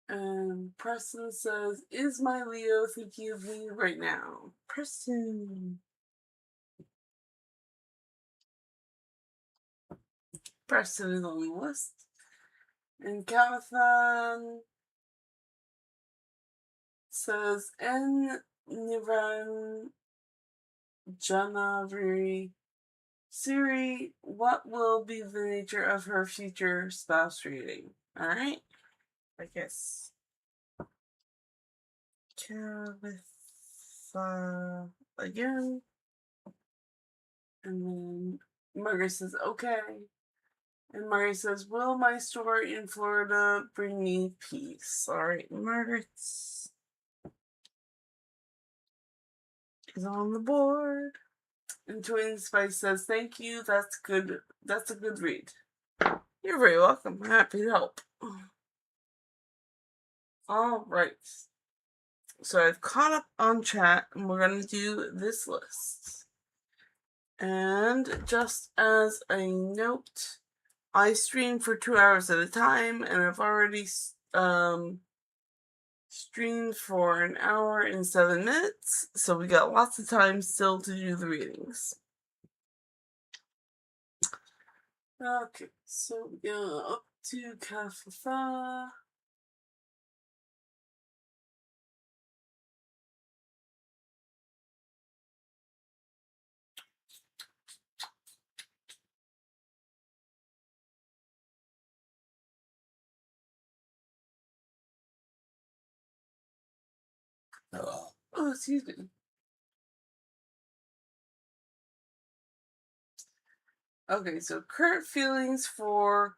Speaker 1: And Preston says, is my Leo thinking of me right now? Preston is on the list. And Calathon says, N. Niran Janavari Siri, what will be the nature of her future spouse reading? Alright? I guess. Calathon again. And then Margaret says, okay. And Margaret says, will my story in Florida bring me peace? Alright, Margaret is on the board. And Twin Spice says, thank you, that's good. That's a good read. You're very welcome. I'm happy to help. Alright. So I've caught up on chat, and we're going to do this list. And just as a note, I stream for 2 hours at a time, and I've already streamed for 1 hour and 7 minutes, so we got lots of time still to do the readings. Okay, so we go up to Kafafa. Oh, excuse me. Okay, so current feelings for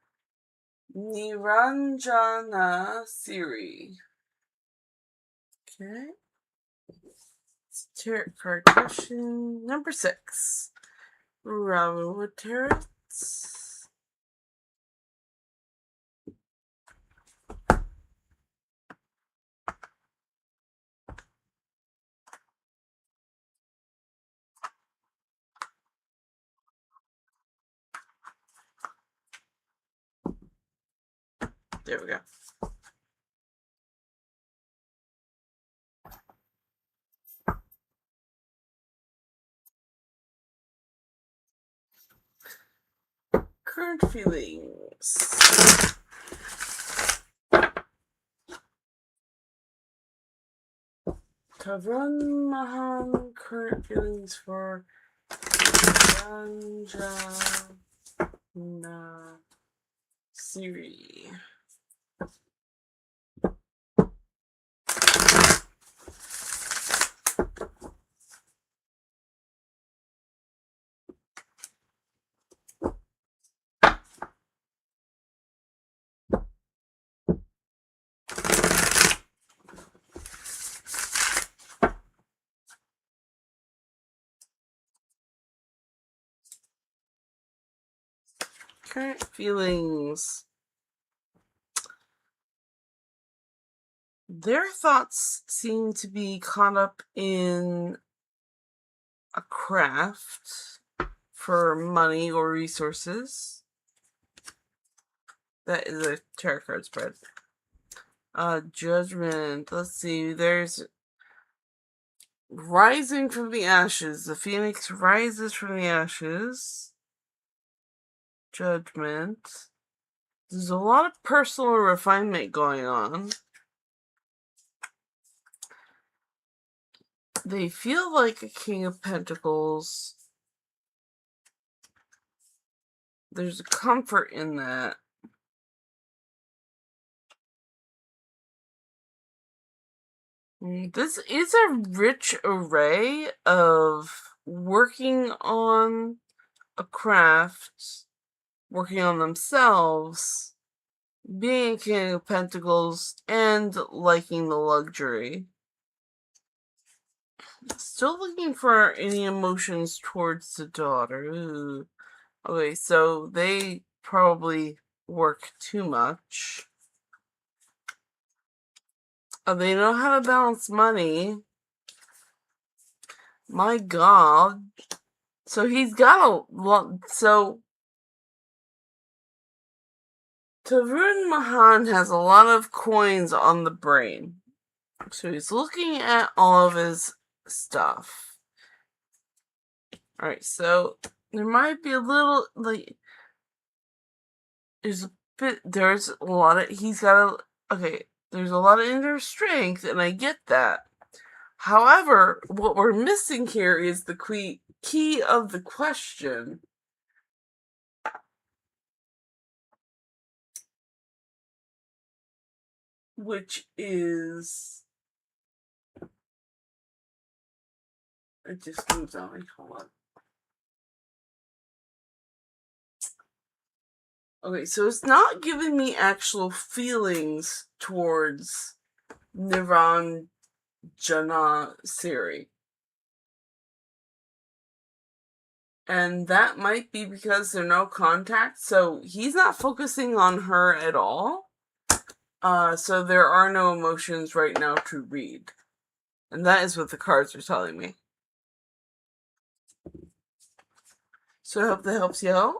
Speaker 1: Niranjana Siri. Okay. It's tarot card question number 6. Ramu Tarot. There we go. Current feelings. Kavran Mahan, current feelings for Ranjana Siri. Current feelings. Their thoughts seem to be caught up in a craft for money or resources. That is a tarot card spread. Judgment. Let's see. There's rising from the ashes. The phoenix rises from the ashes. Judgment. There's a lot of personal refinement going on. They feel like a King of Pentacles. There's a comfort in that. This is a rich array of working on a craft, working on themselves, being a King of Pentacles, and liking the luxury. Still looking for any emotions towards the daughter. Ooh. Okay, so they probably work too much. They know how to balance money. My God. So he's got a lot. So Tarun Mahan has a lot of coins on the brain. So he's looking at all of his stuff. Alright, so there might be a little, like, there's a lot of, there's a lot of inner strength, and I get that. However, what we're missing here is the key of the question. Which is... It just moves on. Hold on. Okay, so it's not giving me actual feelings towards Niranjana Siri. And that might be because there's no contact, so he's not focusing on her at all. So there are no emotions right now to read. And that is what the cards are telling me. So I hope that helps you out.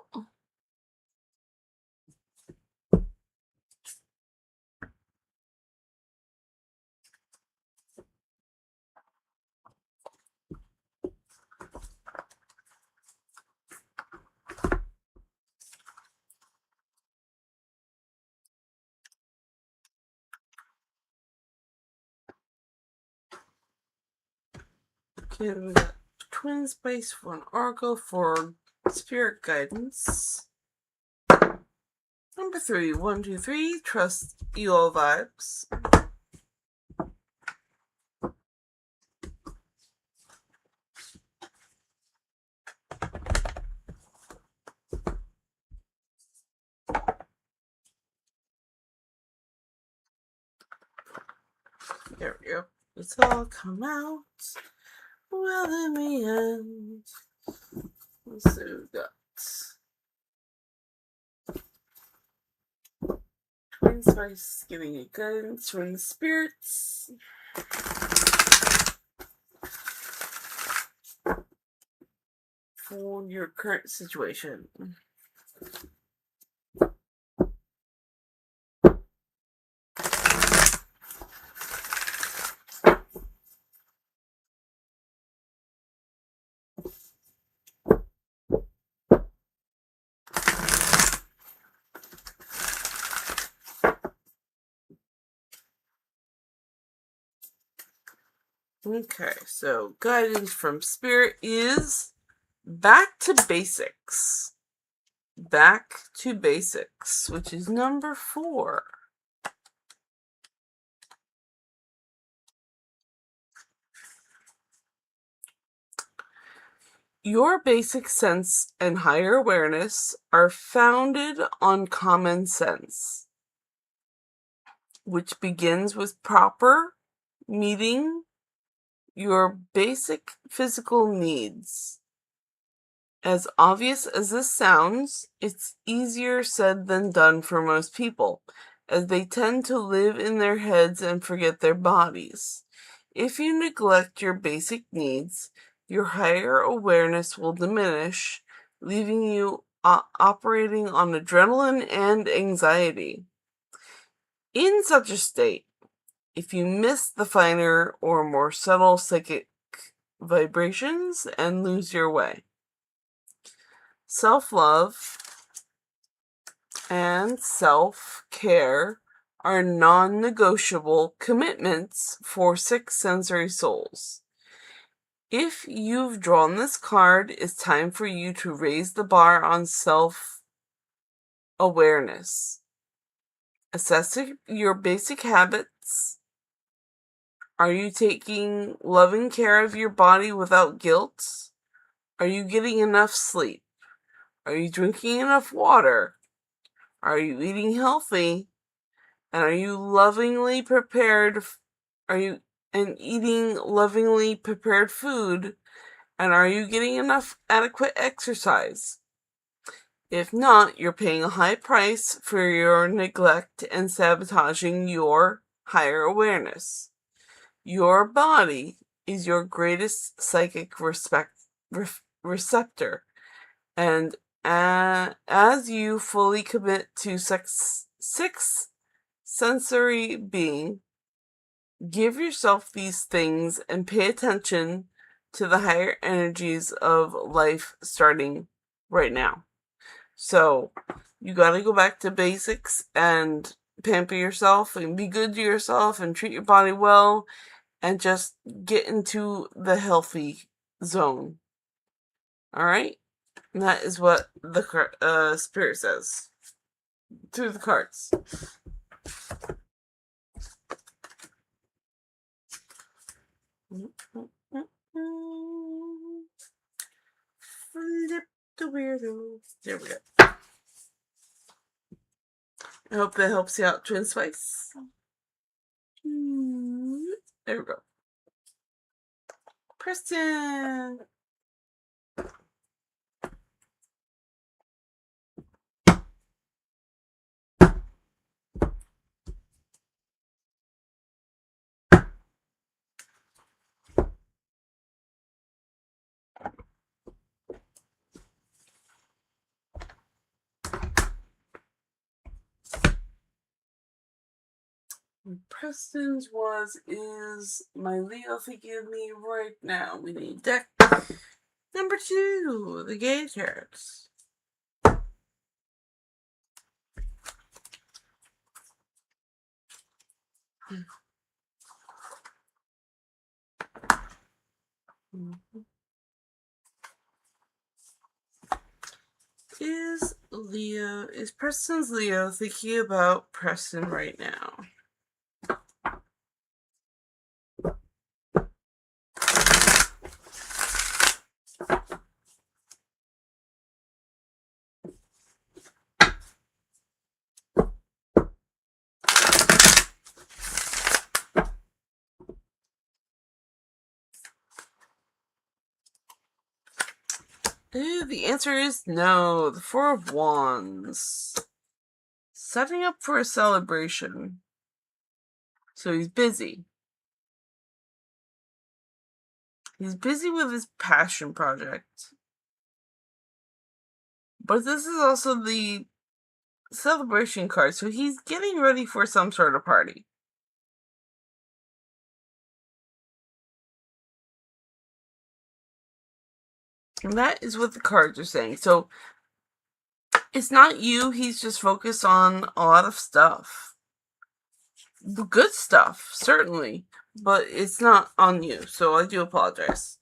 Speaker 1: Okay, we got Twin Space for an Oracle for Spirit Guidance. Number 3, 1, 2, 3, trust you all vibes. There we go. It's all come out. Well, in the end, let's see what we got. Twin Spice giving you guidance from the spirits. For your current situation. Okay, so guidance from Spirit is back to basics. Back to basics, which is number 4. Your basic sense and higher awareness are founded on common sense, which begins with proper meeting your basic physical needs. As obvious as this sounds, it's easier said than done for most people, as they tend to live in their heads and forget their bodies. If you neglect your basic needs, your higher awareness will diminish, leaving you operating on adrenaline and anxiety. In such a state, if you miss the finer or more subtle psychic vibrations and lose your way. Self-love and self-care are non-negotiable commitments for six sensory souls. If you've drawn this card, it's time for you to raise the bar on self-awareness. Assess your basic habits. Are you taking loving care of your body without guilt? Are you getting enough sleep? Are you drinking enough water? Are you eating healthy? And are you lovingly prepared? Are you and eating lovingly prepared food? And are you getting enough adequate exercise? If not, you're paying a high price for your neglect and sabotaging your higher awareness. Your body is your greatest psychic receptor, and as you fully commit to six sensory being, give yourself these things and pay attention to the higher energies of life starting right now. So you got to go back to basics and pamper yourself and be good to yourself and treat your body well and just get into the healthy zone. All right? And that is what the spirit says through the cards. Flip the weirdo. There we go. I hope that helps you out, Twin Spice. There we go. Preston. Preston's is my Leo forgive me right now. We need deck number 2, the Gay cards. Is Preston's Leo thinking about Preston right now? The answer is no. The Four of Wands. Setting up for a celebration. So he's busy. He's busy with his passion project. But this is also the celebration card, so he's getting ready for some sort of party. And that is what the cards are saying. So it's not you, he's just focused on a lot of stuff. The good stuff, certainly, but it's not on you, so I do apologize.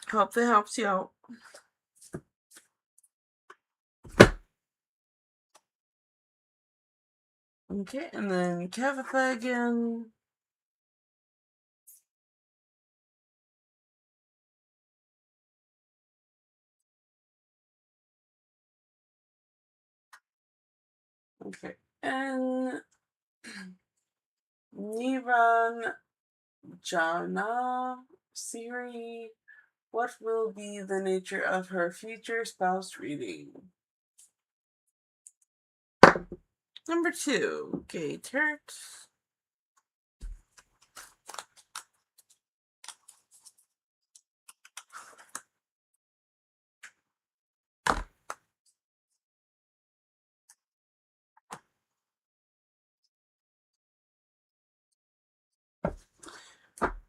Speaker 1: Hope that helps you out. Okay, and then Kavitha again. Okay, and Niran Jana Siri. What will be the nature of her future spouse reading? Number 2, Gay Turt.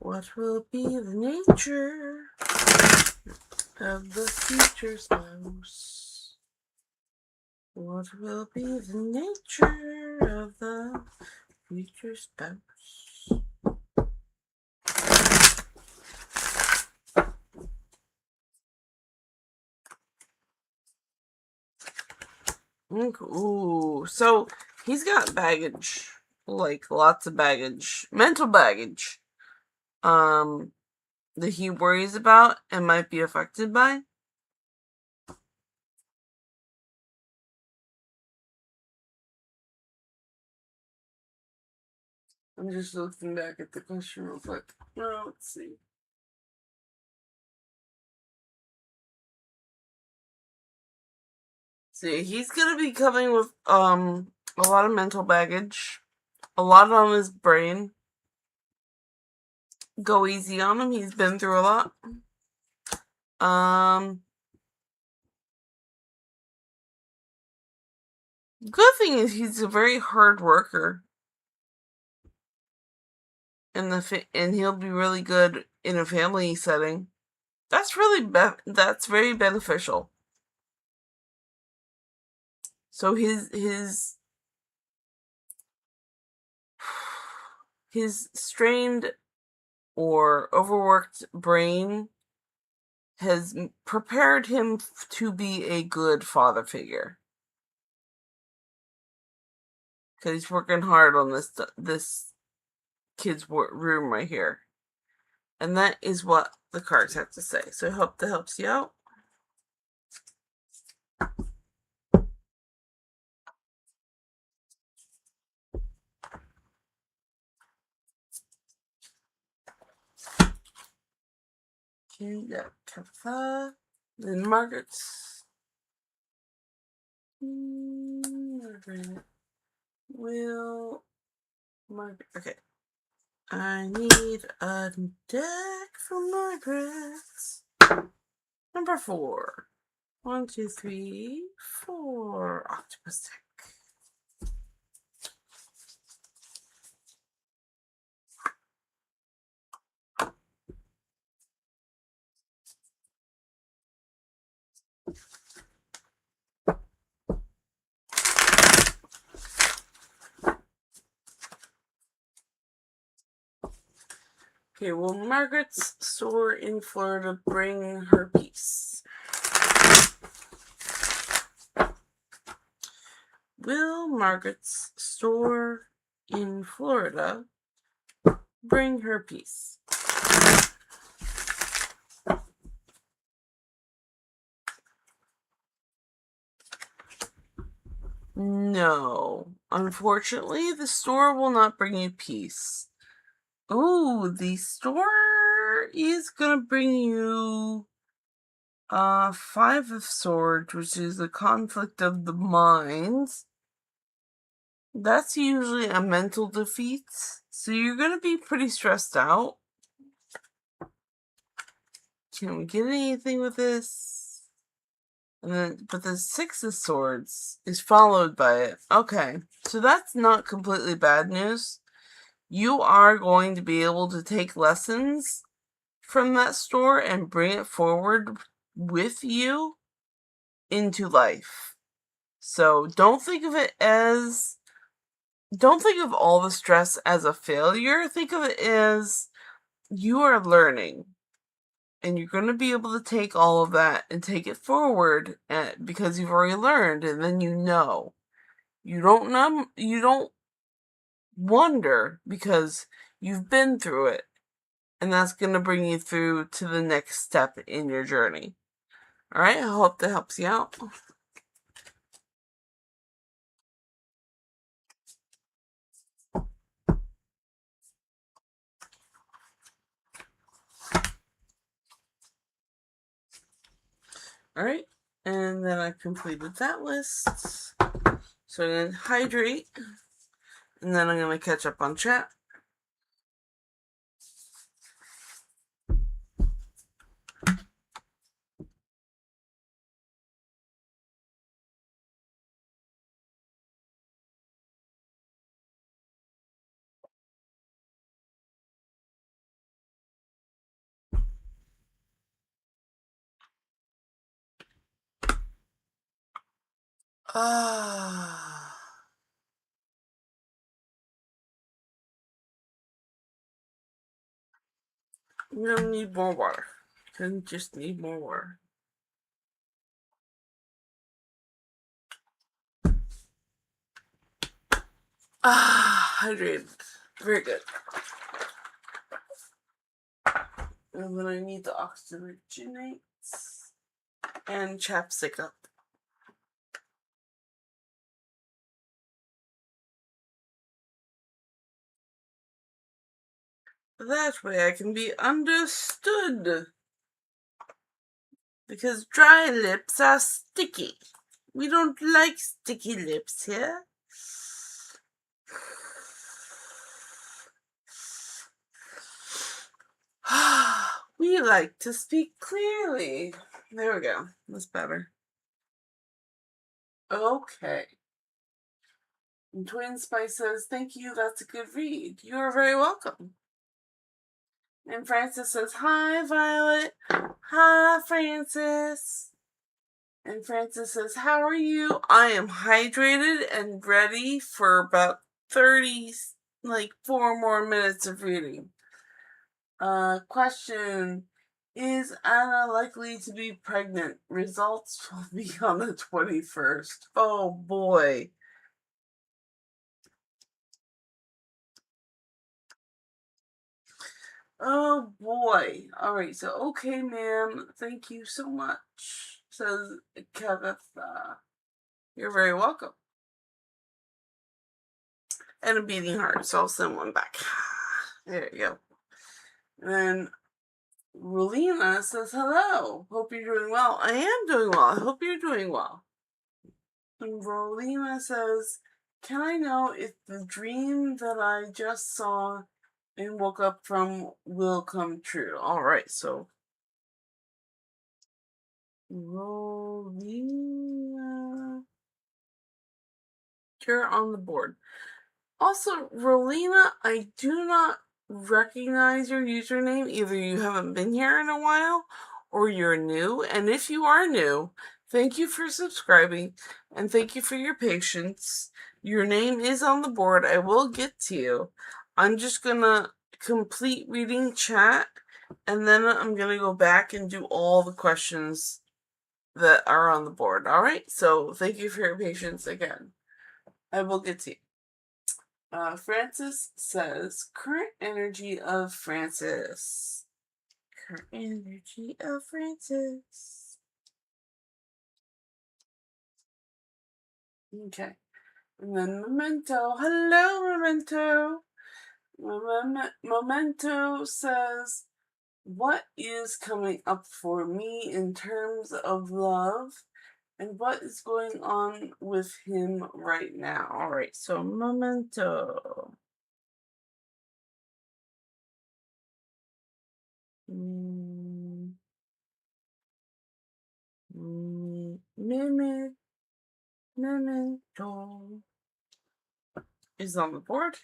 Speaker 1: What will be the nature of the future spouse? What will be the nature of the future spouse? Ooh, so he's got baggage, like lots of baggage, mental baggage, that he worries about and might be affected by. I'm just looking back at the question real quick. Oh, let's see. See, he's gonna be coming with a lot of mental baggage, a lot on his brain. Go easy on him. He's been through a lot. Good thing is he's a very hard worker, and he'll be really good in a family setting. That's really that's very beneficial. So his strained or overworked brain has prepared him to be a good father figure, because he's working hard on this kid's room right here, and that is what the cards have to say. So I hope that helps you out. Okay, got Kappa, then Margaret's. Margaret. Will Margaret. Okay. I need a deck for Margaret. Number 4. 1, 2, 3, 4. Octopus deck. Okay, will Margaret's store in Florida bring her peace? Will Margaret's store in Florida bring her peace? No. Unfortunately, the store will not bring you peace. Ooh, the store is gonna bring you 5 of Swords, which is the conflict of the minds. That's usually a mental defeat, so you're gonna be pretty stressed out. Can we get anything with this? And then, but the 6 of Swords is followed by it. Okay, so that's not completely bad news. You are going to be able to take lessons from that store and bring it forward with you into life. So don't think of all the stress as a failure. Think of it as you are learning, and you're going to be able to take all of that and take it forward, because you've already learned, and then you know. You don't wonder, because you've been through it, and that's going to bring you through to the next step in your journey. All right, I hope that helps you out. All right, and then I completed that list. So I'm going to hydrate, and then I'm going to catch up on chat. Ah. I'm gonna need more water. Can just need more water. Hydrated. Very good. And then I need the oxygenates and chapstick up. That way I can be understood. Because dry lips are sticky. We don't like sticky lips here. We like to speak clearly. There we go. That's better. Okay. And Twin Spice says, thank you, that's a good read. You're very welcome. And Francis says, hi, Violet. Hi, Francis. And Francis says, how are you? I am hydrated and ready for about 4 more minutes of reading. Question. Is Anna likely to be pregnant? Results will be on the 21st. Oh boy. Oh boy. Alright, so okay, ma'am. Thank you so much, says Kavitha. You're very welcome. And a beating heart, so I'll send one back. There you go. And then Rolina says, hello. Hope you're doing well. I am doing well. I hope you're doing well. And Rolina says, can I know if the dream that I just saw and woke up from will come true? Alright, so Rolina, you're on the board. Also, Rolina, I do not recognize your username. Either you haven't been here in a while or you're new. And if you are new, thank you for subscribing and thank you for your patience. Your name is on the board. I will get to you. I'm just gonna complete reading chat and then I'm gonna go back and do all the questions that are on the board. Alright? So thank you for your patience again. I will get to you. Francis says, current energy of Francis. Current energy of Francis. Okay. And then Memento. Hello, Memento. Memento says, what is coming up for me in terms of love? And what is going on with him right now? Alright, so Memento. Memento is on the board.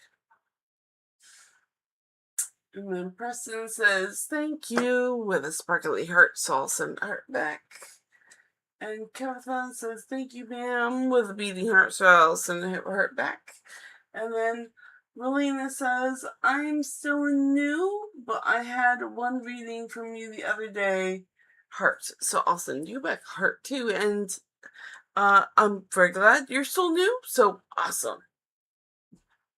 Speaker 1: And then Preston says, thank you, with a sparkly heart, so I'll send heart back. And Kevin says, thank you, ma'am, with a beating heart, so I'll send a heart back. And then Melina says, I'm still new, but I had one reading from you the other day, heart, so I'll send you back heart too. And I'm very glad you're still new, so awesome.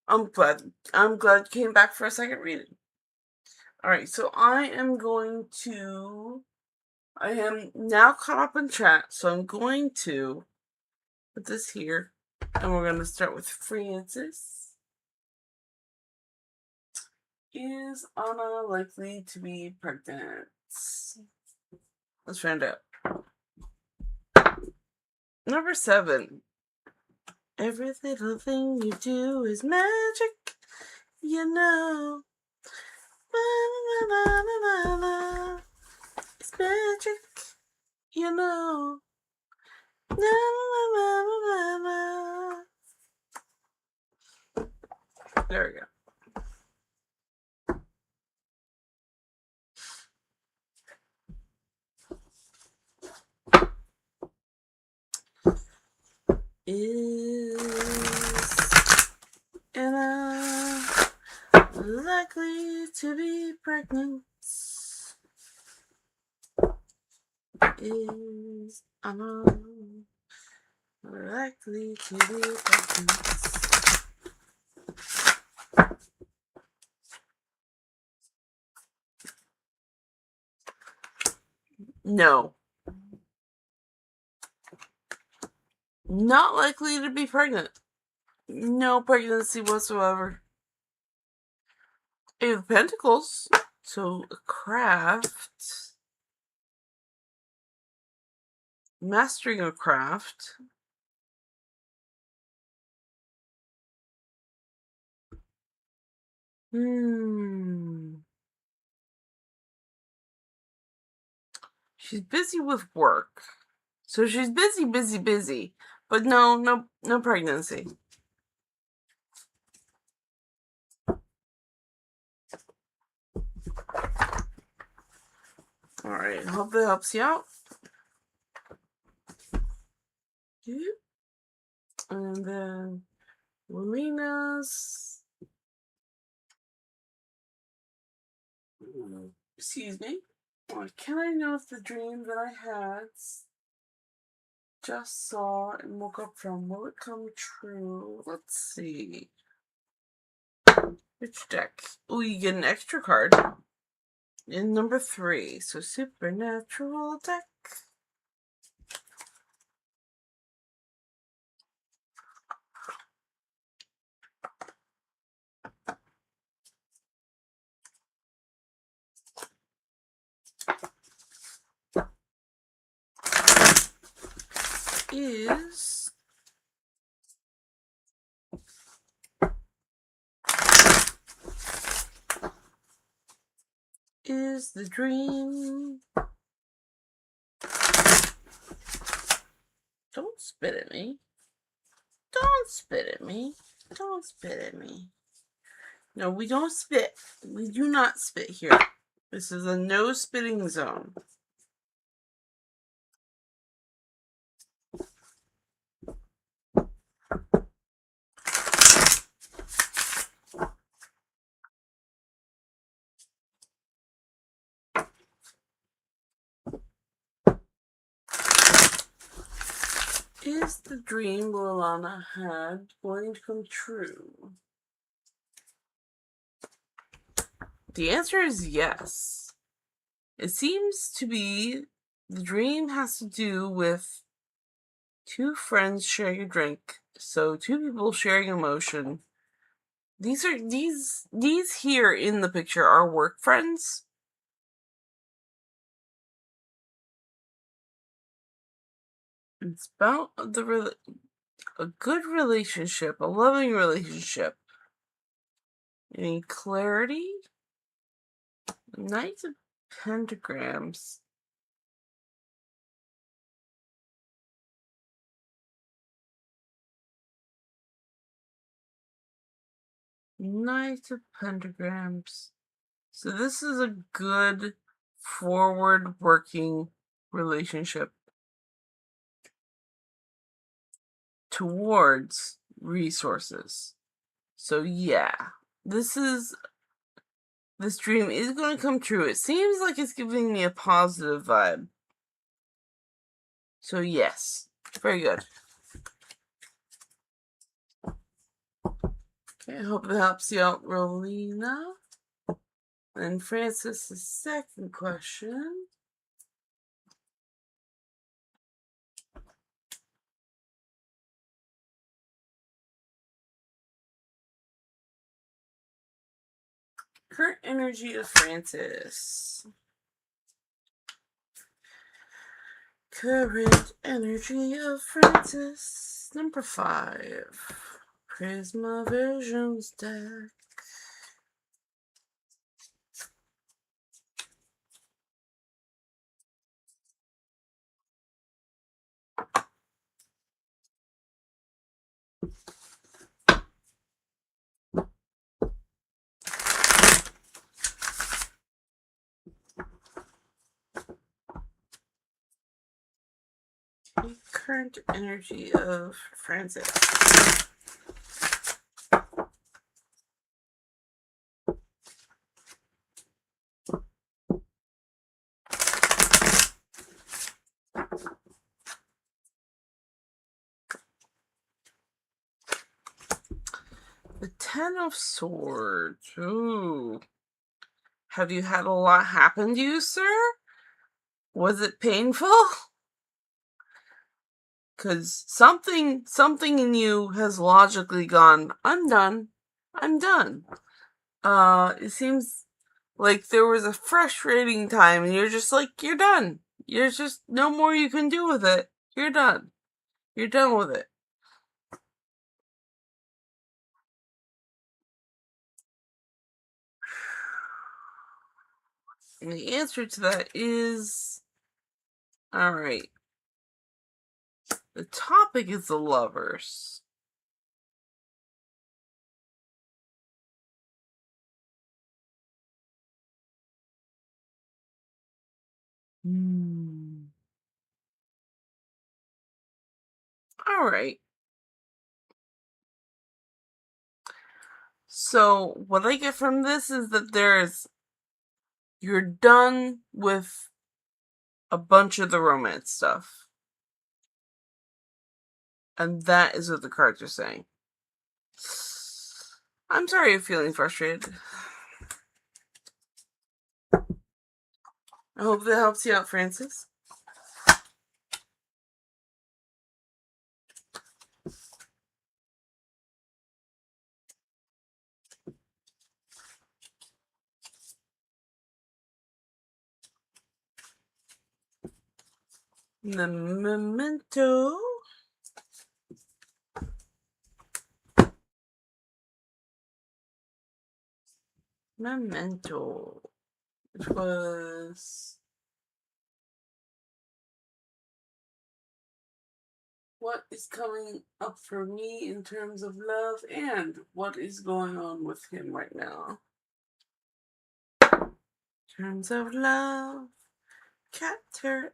Speaker 1: I'm glad you came back for a second reading. Alright, so I am now caught up in chat, so I'm going to put this here, and we're going to start with Francis. Is Anna likely to be pregnant? Let's find out. Number 7. Every little thing you do is magic, you know. It's magic, you know. There we go. likely to be pregnant is likely to be pregnant. No. Not likely to be pregnant. No pregnancy whatsoever. Eight of Pentacles. So, a craft. Mastering a craft. She's busy with work. So she's busy. But no pregnancy. Alright, hope that helps you out. And then Lena's. Excuse me. Can I know if the dream that I had just saw and woke up from will it come true? Let's see. Which deck? Oh, you get an extra card. In number 3. So Supernatural deck. Is the dream. Don't spit at me. Don't spit at me. Don't spit at me. No, we don't spit. We do not spit here. This is a no spitting zone. Is the dream Lilana had going to come true? The answer is yes. It seems to be the dream has to do with 2 friends sharing a drink. So 2 people sharing emotion. These here in the picture are work friends. It's about a good relationship, a loving relationship. Any clarity? Knight of Pentagrams. Knight of Pentagrams. So this is a good, forward-working relationship towards resources. So yeah, this dream is going to come true. It seems like it's giving me a positive vibe. So yes, very good. Okay, I hope it helps you out, Rolina. And Francis' second question. Current energy of Francis. Current energy of Francis. Number 5. Prisma Visions deck. Current energy of Francis. Ten of Swords. Ooh. Have you had a lot happen to you, sir? Was it painful? Because something in you has logically gone, I'm done. I'm done. It seems like there was a frustrating time and you're just like, you're done. There's just no more you can do with it. You're done. You're done with it. And the answer to that is, alright. The topic is the Lovers. Alright. So, what I get from this is that you're done with a bunch of the romance stuff. And that is what the cards are saying. I'm sorry you're feeling frustrated. I hope that helps you out, Francis. The Memento. Which was... what is coming up for me in terms of love and what is going on with him right now. In terms of love, cat turret.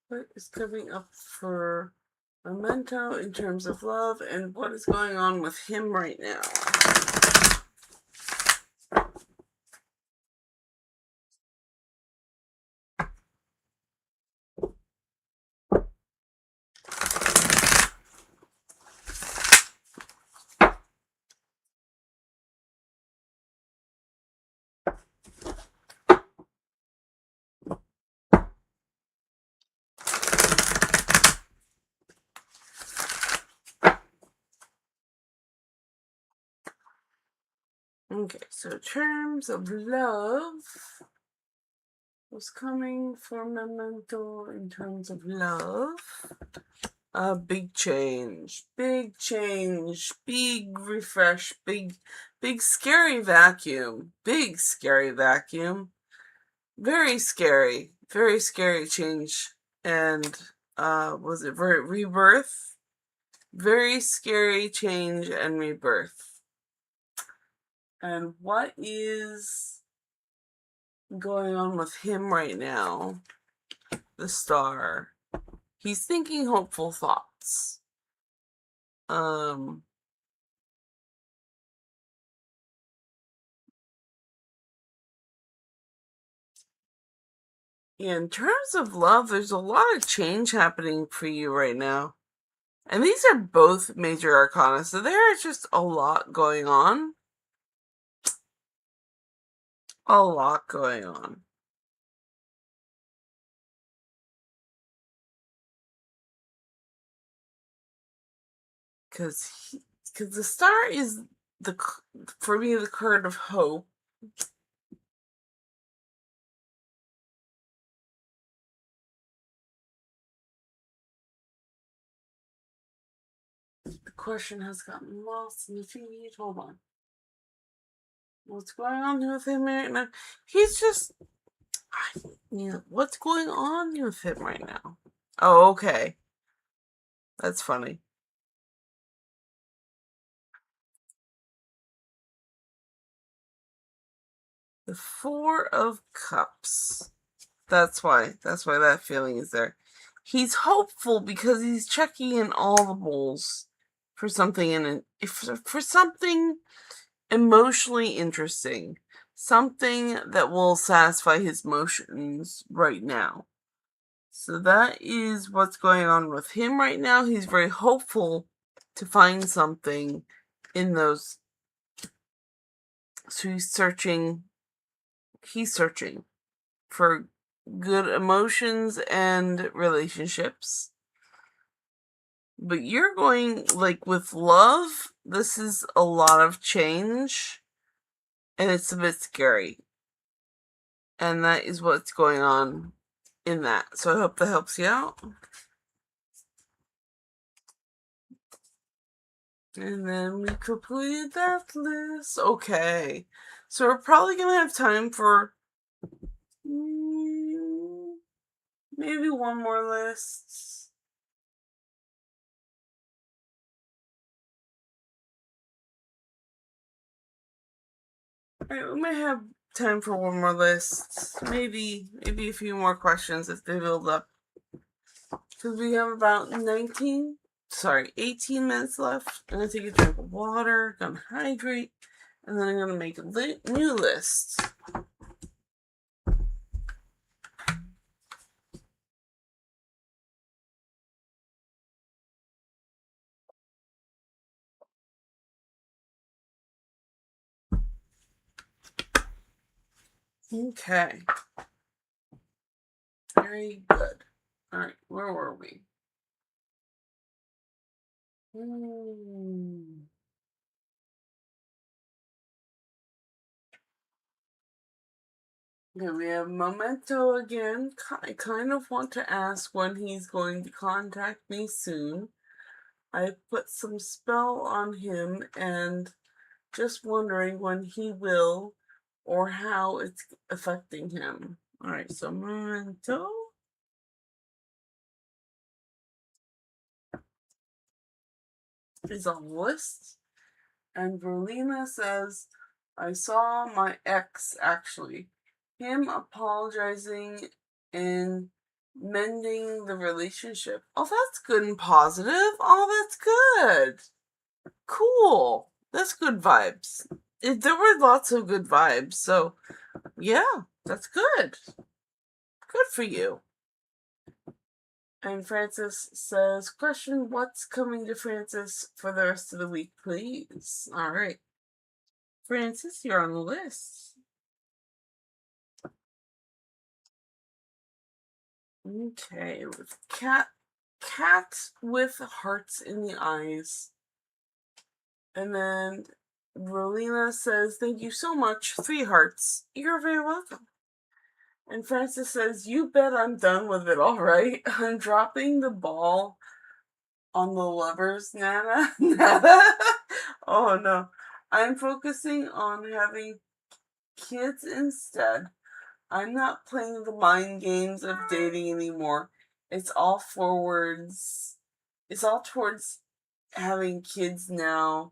Speaker 1: What is coming up for Memento in terms of love and what is going on with him right now? Okay, so terms of love. What's coming for Memento in terms of love? Big change, big refresh, big scary vacuum, very scary change. And was it rebirth? Very scary change and rebirth. And what is going on with him right now? The Star. He's thinking hopeful thoughts. In terms of love, there's a lot of change happening for you right now. And these are both major arcana, so there is just a lot going on. A lot going on. Because the Star is, for me, the card of hope. The question has gotten lost in the feed. Hold on. What's going on with him right now? He's just... what's going on with him right now? Oh, okay. That's funny. The Four of Cups. That's why that feeling is there. He's hopeful because he's checking in all the bowls. for something for something emotionally interesting, something that will satisfy his emotions right now. So that is what's going on with him right now. He's very hopeful to find something in those. So he's searching for good emotions and relationships. But you're going, like, with love, this is a lot of change, and it's a bit scary. And that is what's going on in that. So I hope that helps you out. And then we completed that list. Okay. So we're probably going to have time for maybe one more list. Alright, we might have time for one more list. Maybe a few more questions if they build up. Because we have about 18 minutes left. I'm going to take a drink of water, gonna hydrate, and then I'm going to make a new list. Okay. Very good. Alright, where were we? Okay, we have Memento again. I kind of want to ask when he's going to contact me soon. I put some spell on him and just wondering when he will or how it's affecting him. Alright, so Memento is on the list. And Verlina says, I saw my ex actually. Him apologizing and mending the relationship. Oh, that's good and positive. Oh, that's good. Cool. That's good vibes. There were lots of good vibes. So, yeah, that's good. Good for you. And Francis says, question, what's coming to Francis for the rest of the week, please? All right. Francis, you're on the list. Okay, with cat with hearts in the eyes. And then Rolina says, thank you so much. 3 hearts. You're very welcome. And Francis says, you bet I'm done with it, alright. I'm dropping the ball on the lovers, Nana. Nana? Oh no. I'm focusing on having kids instead. I'm not playing the mind games of dating anymore. It's all forwards. It's all towards having kids now.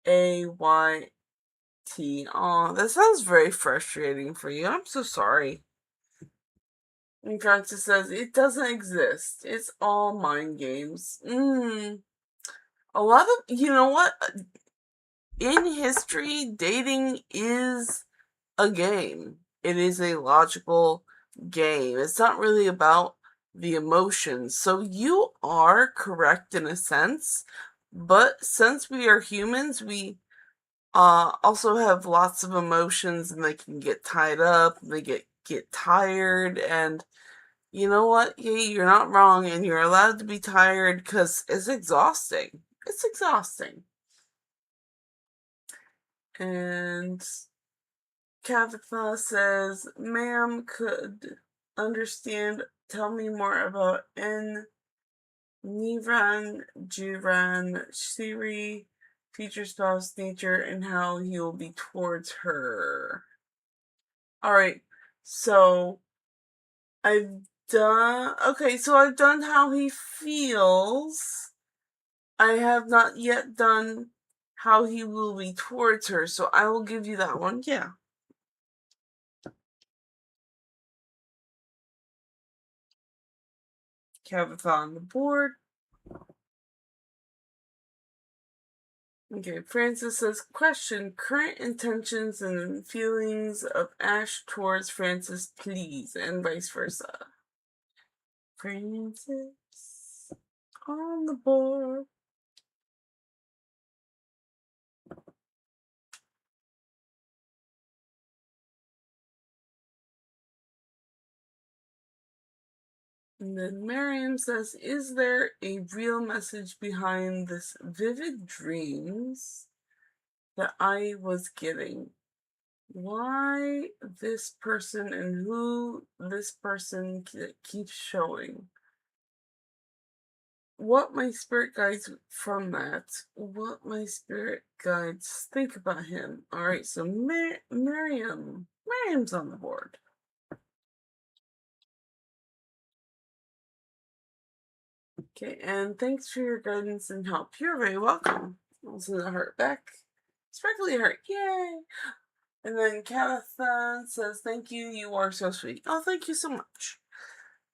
Speaker 1: AYT. Oh, that sounds very frustrating for you. I'm so sorry. And Francis says, it doesn't exist. It's all mind games. A lot of, you know what? In history, dating is a game. It is a logical game. It's not really about the emotions. So you are correct in a sense, but since we are humans, we also have lots of emotions and they can get tied up, and they get tired, and you know what? Yeah, you're not wrong, and you're allowed to be tired because it's exhausting. It's exhausting. And Kavitha says, ma'am, could understand, tell me more about Nivran, Jiran, Shiri, future spouse, nature, and how he will be towards her. Alright, so I've done how he feels. I have not yet done how he will be towards her, so I will give you that one. Yeah. Kavitha on the board. Okay, Francis says, question, current intentions and feelings of Ash towards Francis, please, and vice versa. Francis on the board. And then Miriam says, is there a real message behind this vivid dreams that I was getting? Why this person and who this person keeps showing? What my spirit guides from that? What my spirit guides think about him? Alright, so Miriam. Miriam's on the board. Okay, and thanks for your guidance and help. You're very welcome. I'll send the heart back. Sparkly heart, yay! And then Cathathan says, thank you, you are so sweet. Oh, thank you so much.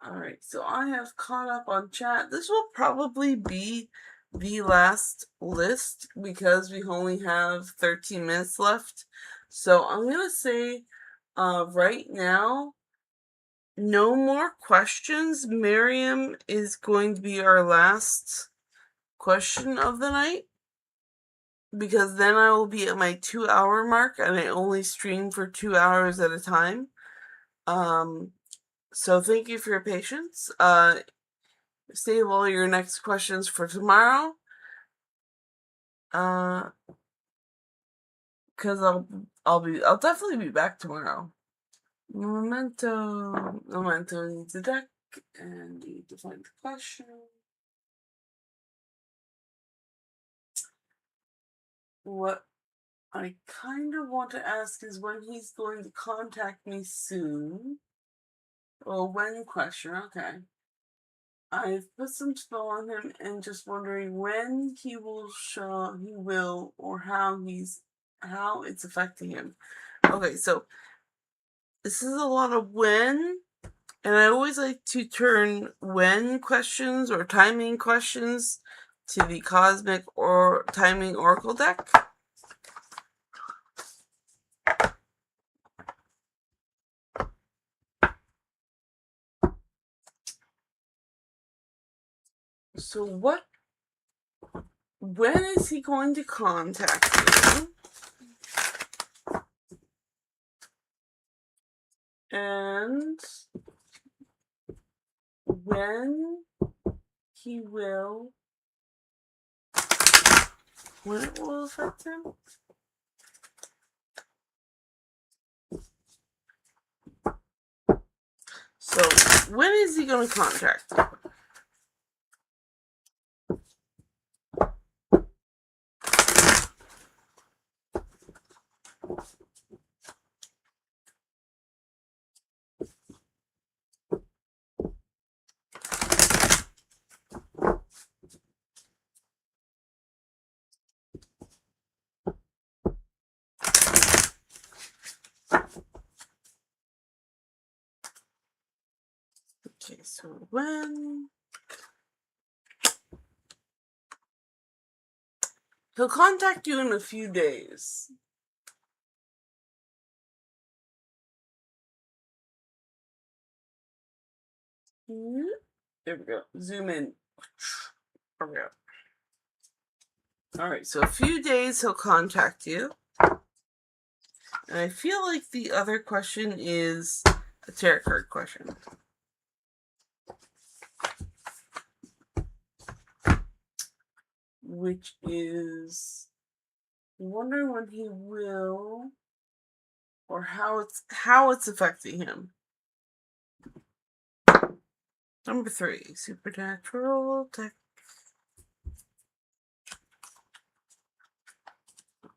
Speaker 1: Alright, so I have caught up on chat. This will probably be the last list because we only have 13 minutes left. So I'm going to say right now, no more questions. Miriam is going to be our last question of the night because then I will be at my 2-hour mark and I only stream for 2 hours at a time. So thank you for your patience. Save all your next questions for tomorrow. Cause I'll definitely be back tomorrow. Memento needs a deck and need to find the question. What I kind of want to ask is when he's going to contact me soon. Well, when question, okay. I've put some spell on him and just wondering when he will, or how it's affecting him. Okay, so this is a lot of when, and I always like to turn when questions or timing questions to the Cosmic or Timing Oracle deck. So when is he going to contact you? And when it will affect him? So, when is he going to contact you? Okay, so when... He'll contact you in a few days. There we go. Zoom in. There we go. Alright, so a few days he'll contact you. And I feel like the other question is a tarot card question. Which is, I'm wondering when he will, or how it's affecting him. Number 3, Supernatural Tech.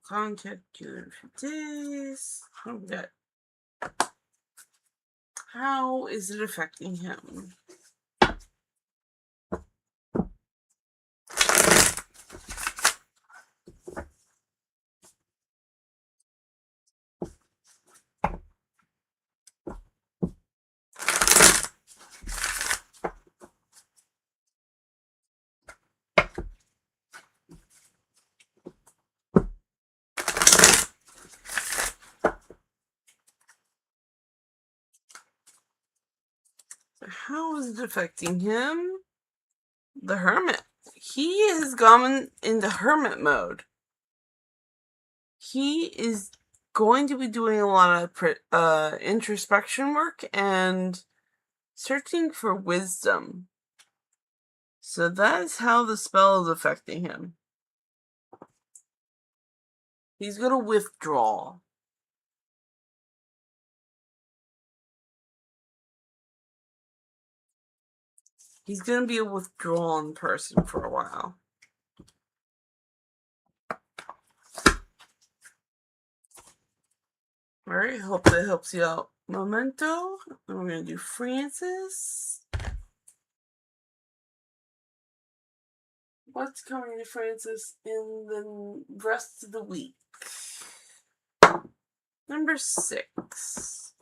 Speaker 1: Contact you in a few days. Okay. How is it affecting him? How is it affecting him? The Hermit. He has gone into hermit mode. He is going to be doing a lot of introspection work and searching for wisdom. So that is how the spell is affecting him. He's going to withdraw. He's going to be a withdrawn person for a while. Alright, hope that helps you out. Memento. And we're going to do Francis. What's coming to Francis in the rest of the week? Number 6.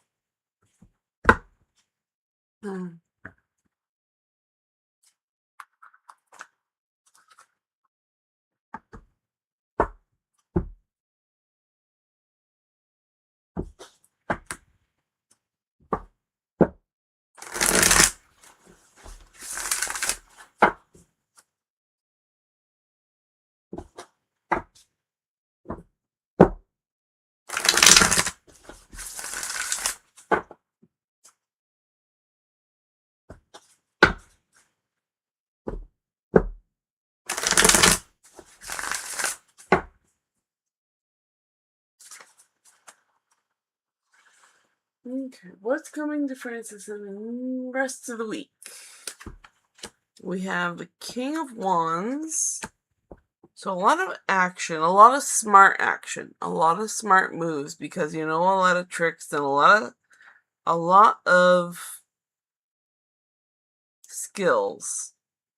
Speaker 1: Okay, what's coming to Francis in the rest of the week? We have the King of Wands. So a lot of action, a lot of smart action, a lot of smart moves because you know a lot of tricks and a lot of skills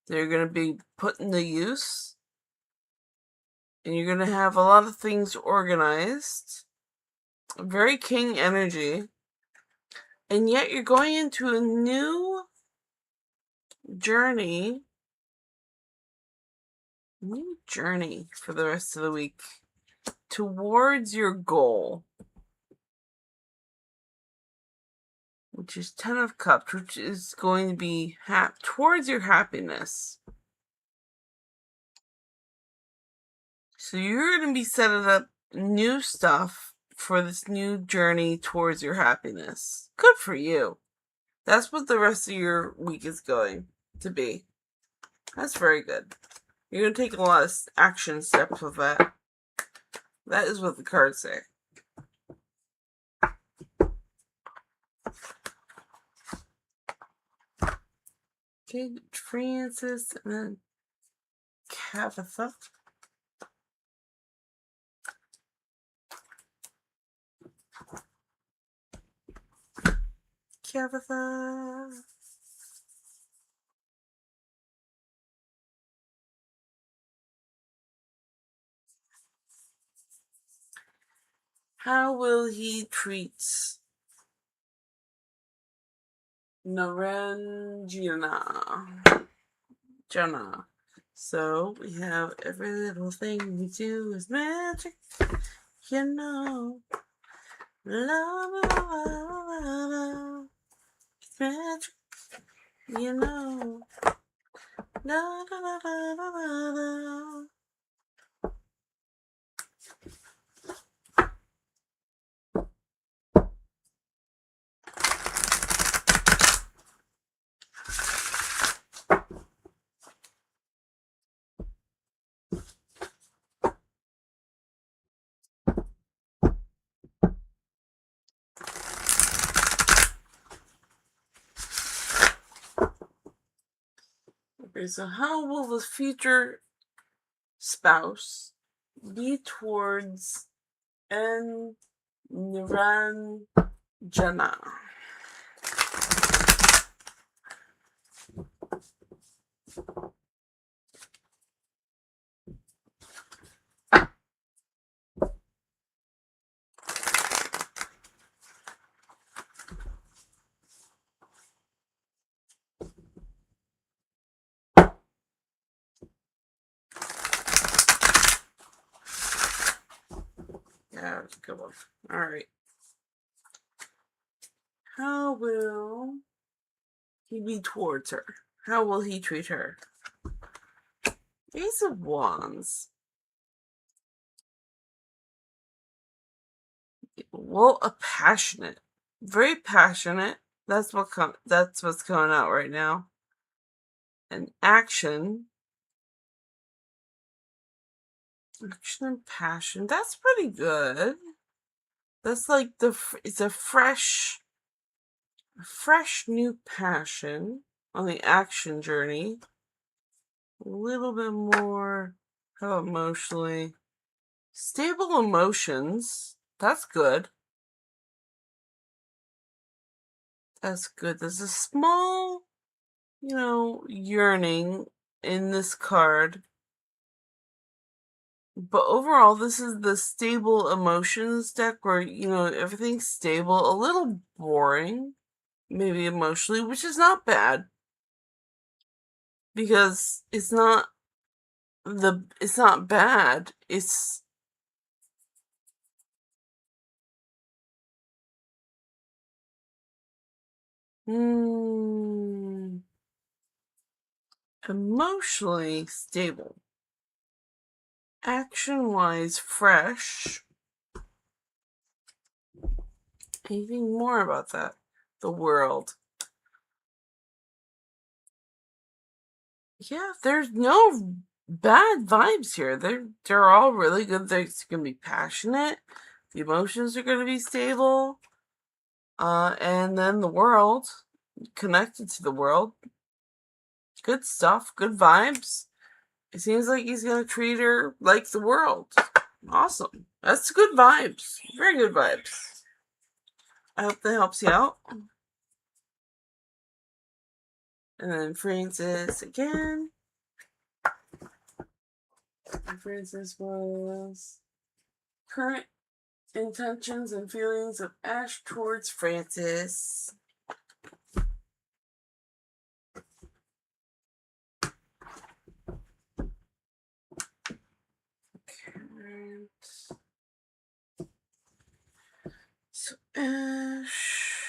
Speaker 1: that you're going to be put into use. And you're going to have a lot of things organized. Very king energy. And yet you're going into a new journey for the rest of the week towards your goal, which is 10 of Cups, which is going to be towards your happiness. So you're going to be setting up new stuff for this new journey towards your happiness. Good for you. That's what the rest of your week is going to be. That's very good. You're going to take a lot of action steps with that. That is what the cards say. Okay, Francis, and then Kavitha. Kavitha. How will he treat Narendra? Jana. So we have every little thing we do is magic, you know. Love, it's magic, you know. La, la, la, la, la, la. Okay, so how will the future spouse be towards Niranjana? Yeah, that's a good one. Alright. How will he be towards her? How will he treat her? Ace of Wands. Well, very passionate. That's what's coming out right now. And action and passion. That's pretty good. That's like it's a fresh new passion on the action journey. A little bit more, how emotionally stable emotions. That's good. That's good. There's a small, yearning in this card. But overall, this is the stable emotions deck where, everything's stable, a little boring, maybe emotionally, which is not bad. Because it's not bad. It's emotionally stable. Action-wise, fresh. Anything more about that? The world. Yeah, there's no bad vibes here. They're all really good. They're gonna be passionate. The emotions are gonna be stable. And then the world, connected to the world. Good stuff, good vibes. It seems like he's gonna treat her like the world. Awesome. That's good vibes. Very good vibes. I hope that helps you out. And then Francis again. Francis was current intentions and feelings of Ash towards Francis. So Ash,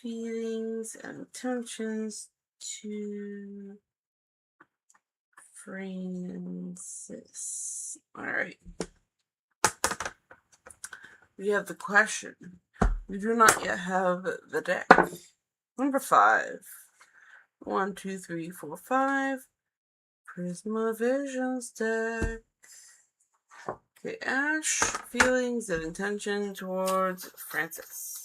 Speaker 1: feelings and intentions to Francis. All right. We have the question. We do not yet have the deck. Number 5. 1, 2, 3, 4, 5. Prisma Visions deck. Okay, Ash, feelings and intention towards Francis.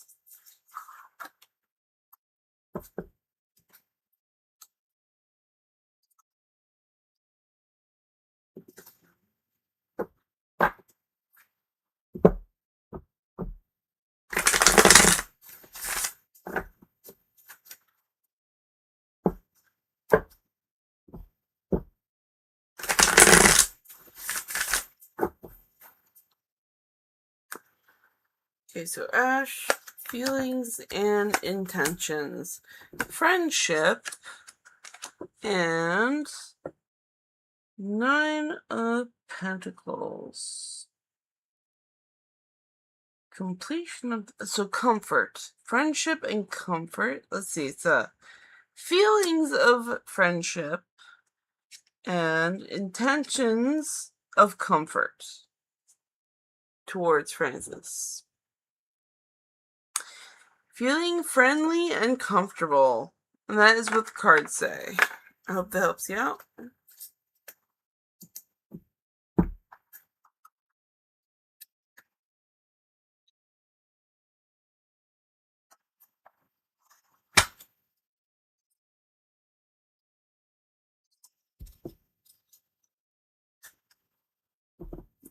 Speaker 1: Okay, so Ash, feelings and intentions. Friendship and 9 of Pentacles. Completion of, so comfort. Friendship and comfort. Let's see, it's feelings of friendship and intentions of comfort towards Francis. Feeling friendly and comfortable. And that is what the cards say. I hope that helps you out.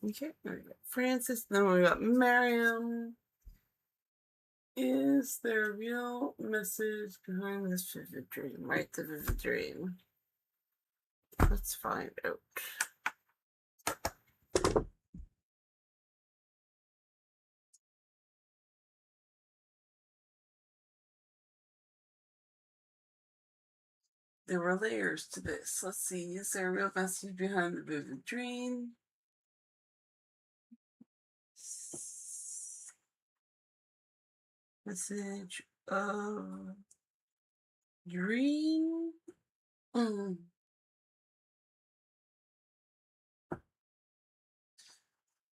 Speaker 1: Okay, we got Francis, then we got Miriam. Is there a real message behind this vivid dream? Write the vivid dream. Let's find out. There were layers to this. Let's see. Is there a real message behind the vivid dream? Message Dream.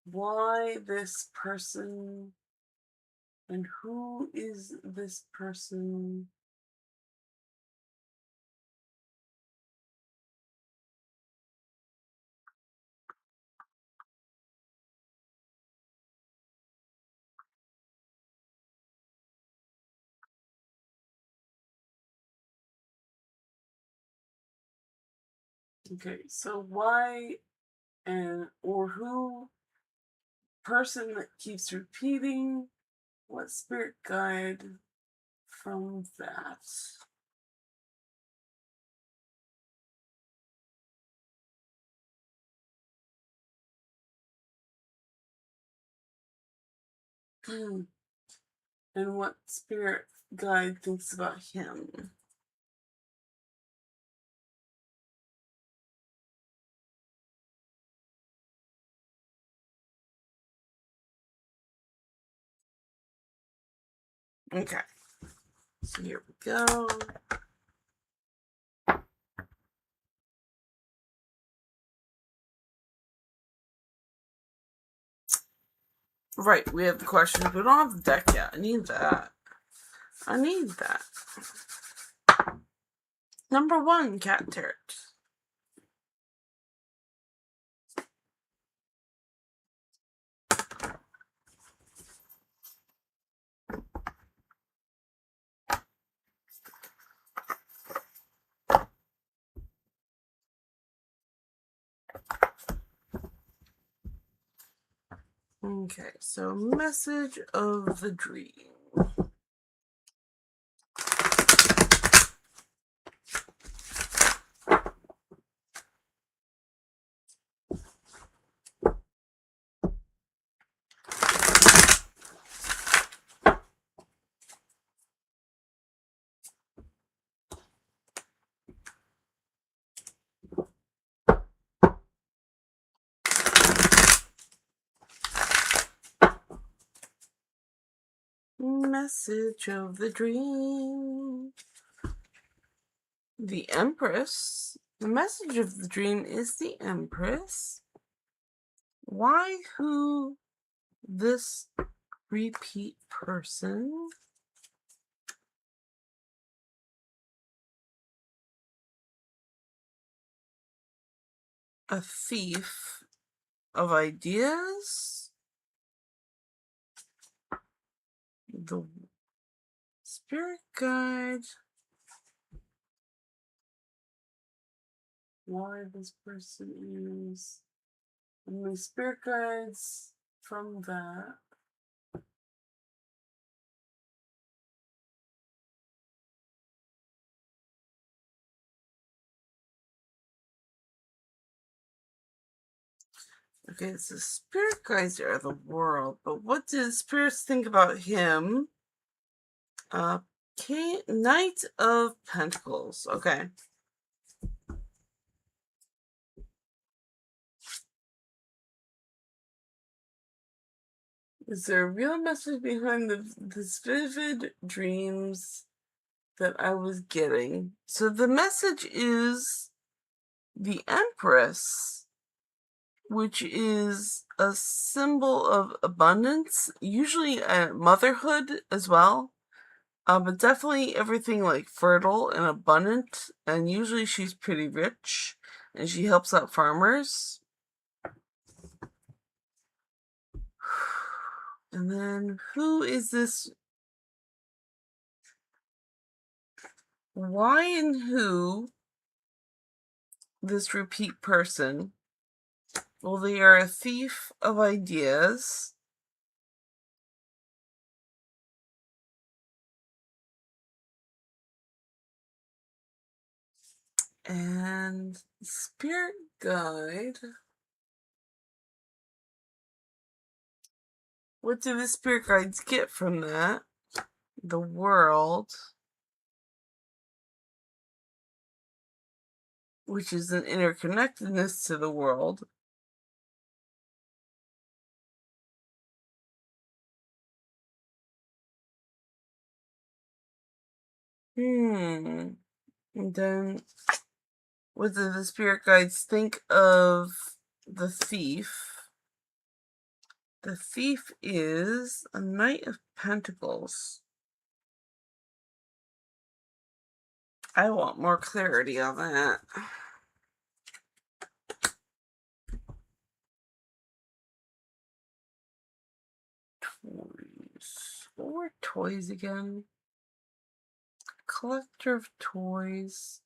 Speaker 1: Why this person? And who is this person? Okay, so why and or who person that keeps repeating, what spirit guide from that? And what spirit guide thinks about him? Okay, so here we go. Right, we have the questions. We don't have the deck yet. I need that. I need that. Number 1, Cat Tarot. Okay, so message of the dream. Message of the dream. The Empress. The message of the dream is the Empress. Why, who, this repeat person? A thief of ideas? The spirit guide. Why this person is. And the spirit guides from that. Okay, so spirit guides are the world, but what do spirits think about him? Knight of Pentacles. Okay. Is there a real message behind this vivid dreams that I was getting? So the message is the Empress, which is a symbol of abundance, usually motherhood as well. But definitely everything like fertile and abundant, and usually she's pretty rich, and she helps out farmers. And then, who is this? Why and who this repeat person? Well, they are a thief of ideas. And spirit guide. What do the spirit guides get from that? The world, which is an interconnectedness to the world. And then, what did the spirit guides think of the thief? The thief is a Knight of Pentacles. I want more clarity on that. Toys. What were toys again? Collector of toys.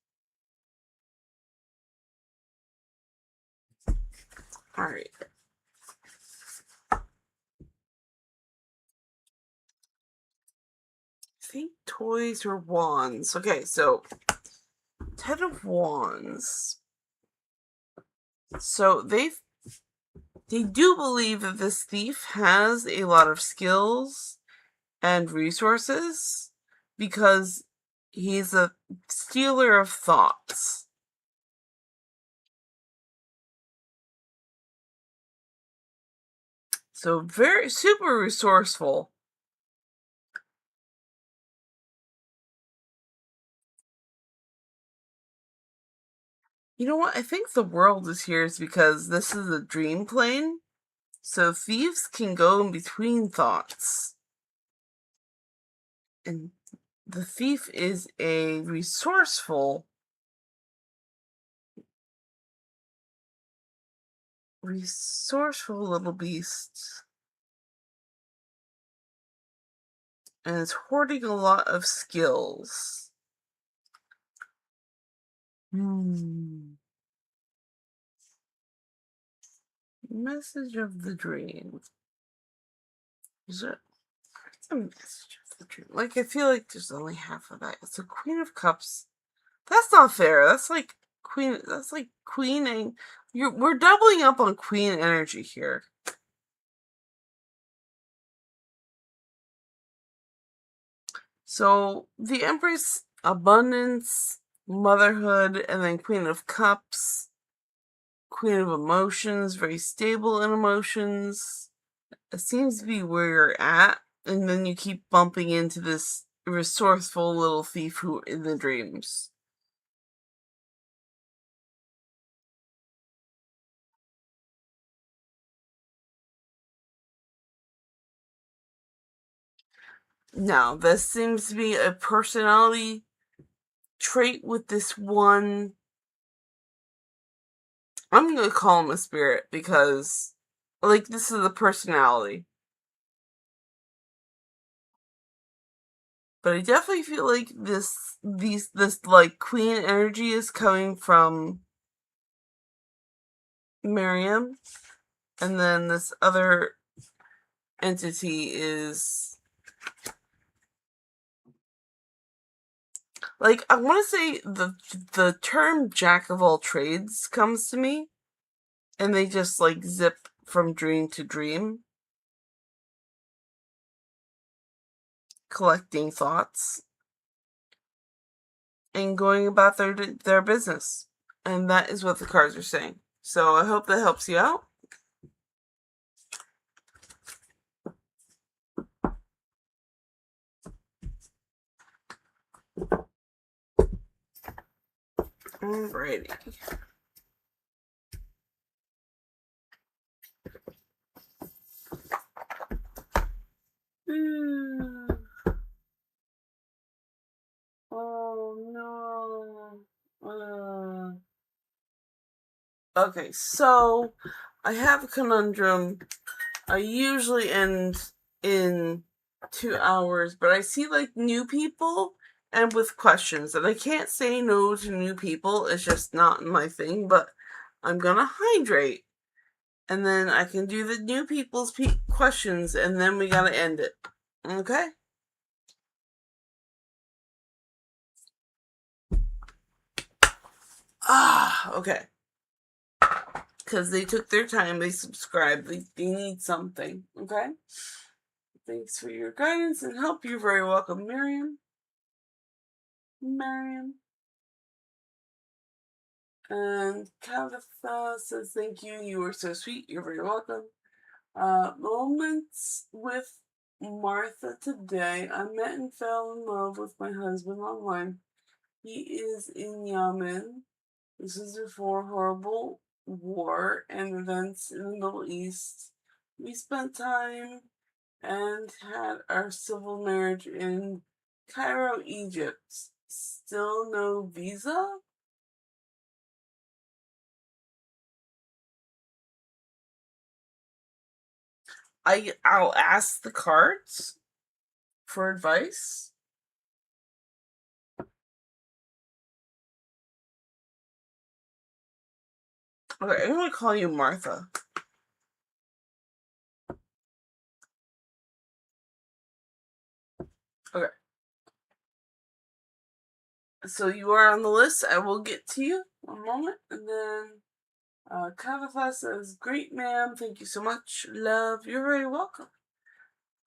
Speaker 1: Alright. I think toys or wands. Okay, so 10 of Wands. So they do believe that this thief has a lot of skills and resources because he's a stealer of thoughts. So very super resourceful. You know what? I think the world is here is because this is a dream plane. So thieves can go in between thoughts. And the thief is a resourceful little beast. And is hoarding a lot of skills. Message of the dream. Is it? It's a message of the dream. Like, I feel like there's only half of that. It's a Queen of Cups. That's not fair. That's like queening. We're doubling up on queen energy here. So the Empress, abundance, motherhood, and then Queen of Cups, Queen of Emotions, very stable in emotions. It seems to be where you're at, and then you keep bumping into this resourceful little thief who in the dreams. Now, this seems to be a personality trait with this one. I'm gonna call him a spirit because, like, this is a personality. But I definitely feel like this like queen energy is coming from Miriam, and then this other entity is like, I want to say the term jack of all trades comes to me, and they just like zip from dream to dream, collecting thoughts and going about their business. And that is what the cards are saying. So I hope that helps you out. Alrighty. Oh no. Okay, so I have a conundrum. I usually end in 2 hours, but I see like new people and with questions, and I can't say no to new people. It's just not my thing, but I'm gonna hydrate. And then I can do the new people's questions, and then we gotta end it. Okay? Okay. Because they took their time, they subscribed, they need something. Okay? Thanks for your guidance and help. You're very welcome, Miriam. And Tabitha says thank you. You were so sweet. You're very welcome. Moments with Martha today. I met and fell in love with my husband online. He is in Yemen. This is before horrible war and events in the Middle East. We spent time and had our civil marriage in Cairo, Egypt. Still no visa? I'll ask the cards for advice. Okay, I'm gonna call you Martha. Okay. So you are on the list. I will get to you. One moment. And then Kavitha says, "Great, ma'am. Thank you so much. Love. You're very welcome."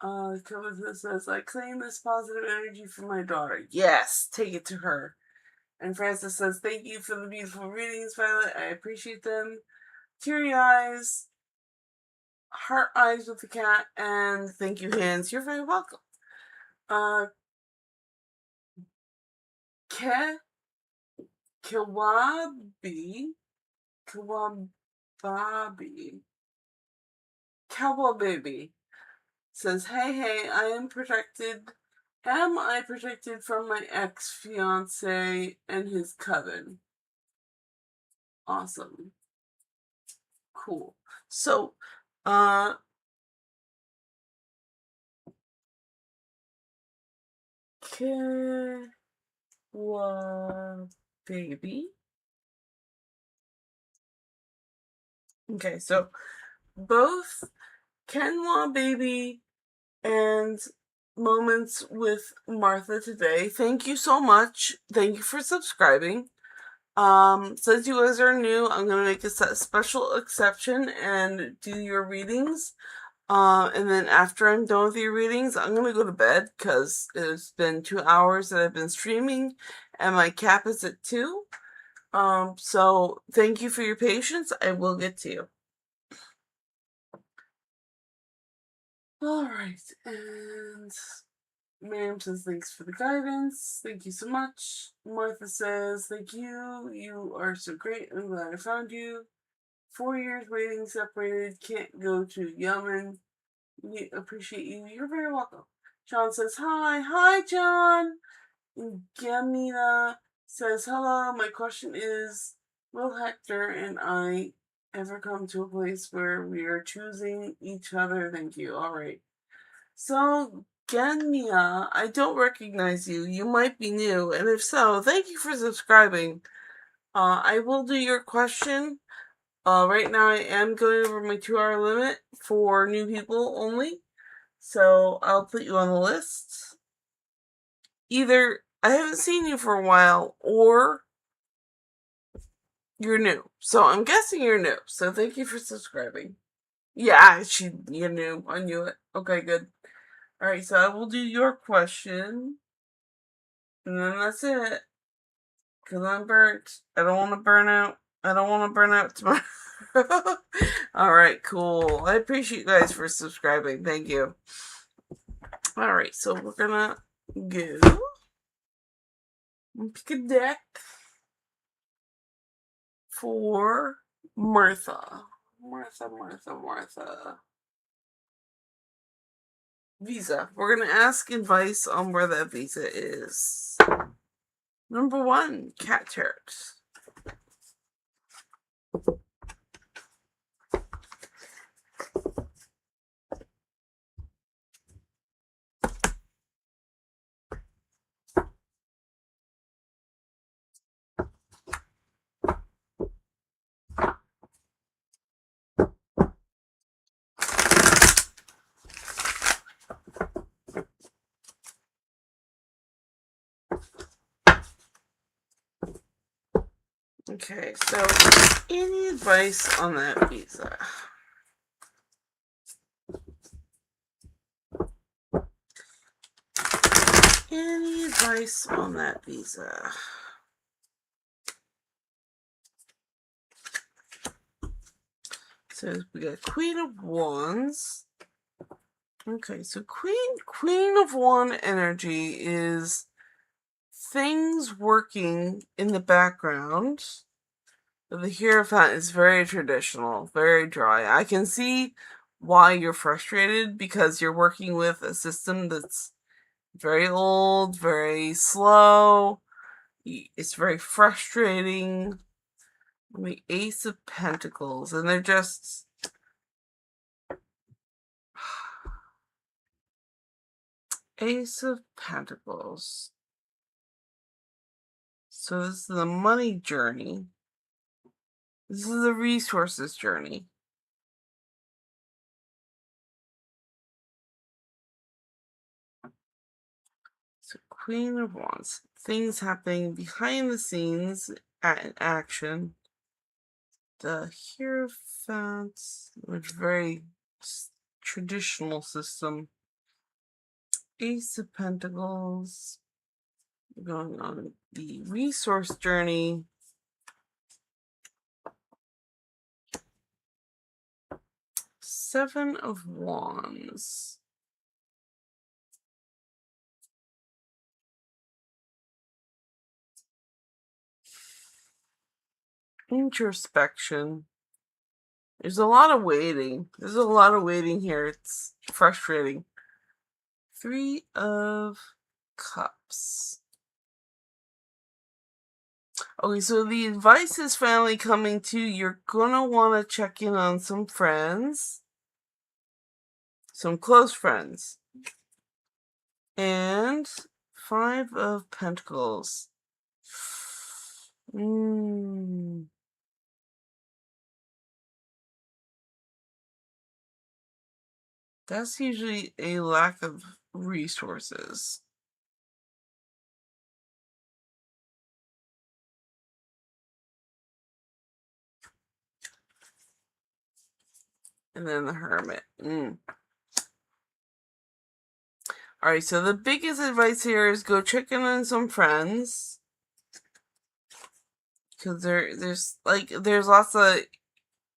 Speaker 1: Kavitha says, "I claim this positive energy for my daughter." Yes, take it to her. And Francis says, "Thank you for the beautiful readings, Violet. I appreciate them." Teary eyes, heart eyes with the cat, and thank you, hands. You're very welcome. Kawababy says, hey, I am protected. Am I protected from my ex-fiance and his coven? Awesome. Cool. So, baby. Okay, so both Kenwa Baby and Moments with Martha today. Thank you so much. Thank you for subscribing. Since you guys are new, I'm gonna make a special exception and do your readings. And then after I'm done with your readings, I'm gonna go to bed because it's been 2 hours that I've been streaming, and my cap is at 2. So thank you for your patience. I will get to you. Alright, and Miriam says thanks for the guidance. Thank you so much. Martha says thank you. You are so great. I'm glad I found you. 4 years waiting, separated, can't go to Yemen. We appreciate you. You're very welcome. John says hi. Hi, John. Gamina says hello. My question is, will Hector and I ever come to a place where we are choosing each other? Thank you. All right. So, Gamina, I don't recognize you. You might be new, and if so, thank you for subscribing. I will do your question. Right now I am going over my 2-hour limit for new people only. So I'll put you on the list. Either I haven't seen you for a while or you're new. So I'm guessing you're new. So thank you for subscribing. Yeah, you're new. I knew it. Okay, good. Alright, so I will do your question. And then that's it. Because I'm burnt. I don't want to burn out. I don't want to burn out tomorrow. Alright, cool. I appreciate you guys for subscribing. Thank you. Alright, so we're gonna go and pick a deck for Martha. Martha. Visa. We're gonna ask advice on where that visa is. Number 1, cat turds. Okay, so any advice on that visa? Any advice on that visa? So we got Queen of Wands, Okay, so Queen of Wand energy is things working in the background. The Hierophant is very traditional, very dry. I can see why you're frustrated because you're working with a system that's very old, very slow. It's very frustrating. The Ace of Pentacles, and they're just Ace of Pentacles. So this is the money journey. This is the resources journey. So Queen of Wands. Things happening behind the scenes in action. The Hierophant, which very traditional system. Ace of Pentacles. Going on the resource journey. Seven of Wands. Introspection. There's a lot of waiting. There's a lot of waiting here. It's frustrating. Three of Cups. Okay, so the advice is finally coming to you. You're gonna want to check in on some friends. Some close friends. And Five of Pentacles. That's usually a lack of resources. And then the Hermit. Alright, so the biggest advice here is go check in on some friends. Because there's lots of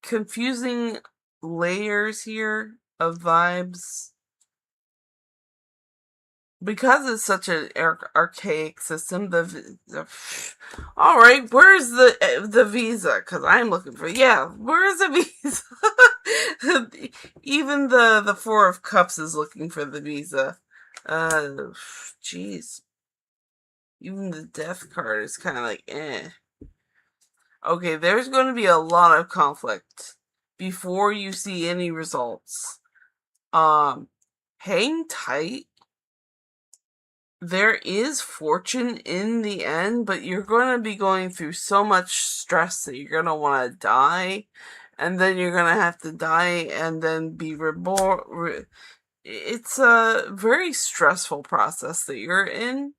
Speaker 1: confusing layers here of vibes. Because it's such an archaic system, alright, where's the visa? Because I'm looking for, where's the visa? Even the Four of Cups is looking for the visa. Jeez. Even the Death card is kind of like, eh. Okay, there's going to be a lot of conflict before you see any results. Hang tight. There is fortune in the end, but you're going to be going through so much stress that you're going to want to die, and then you're going to have to die and then be reborn. It's a very stressful process that you're in,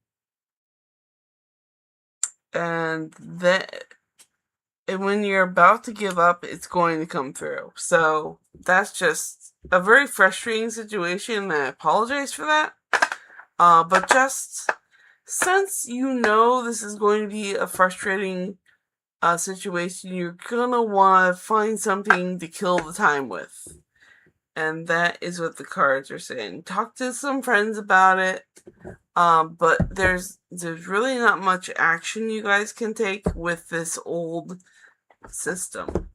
Speaker 1: and when you're about to give up, it's going to come through. So that's just a very frustrating situation, and I apologize for that. But just since you know this is going to be a frustrating situation, you're gonna want to find something to kill the time with. And that is what the cards are saying. Talk to some friends about it. But there's really not much action you guys can take with this old system.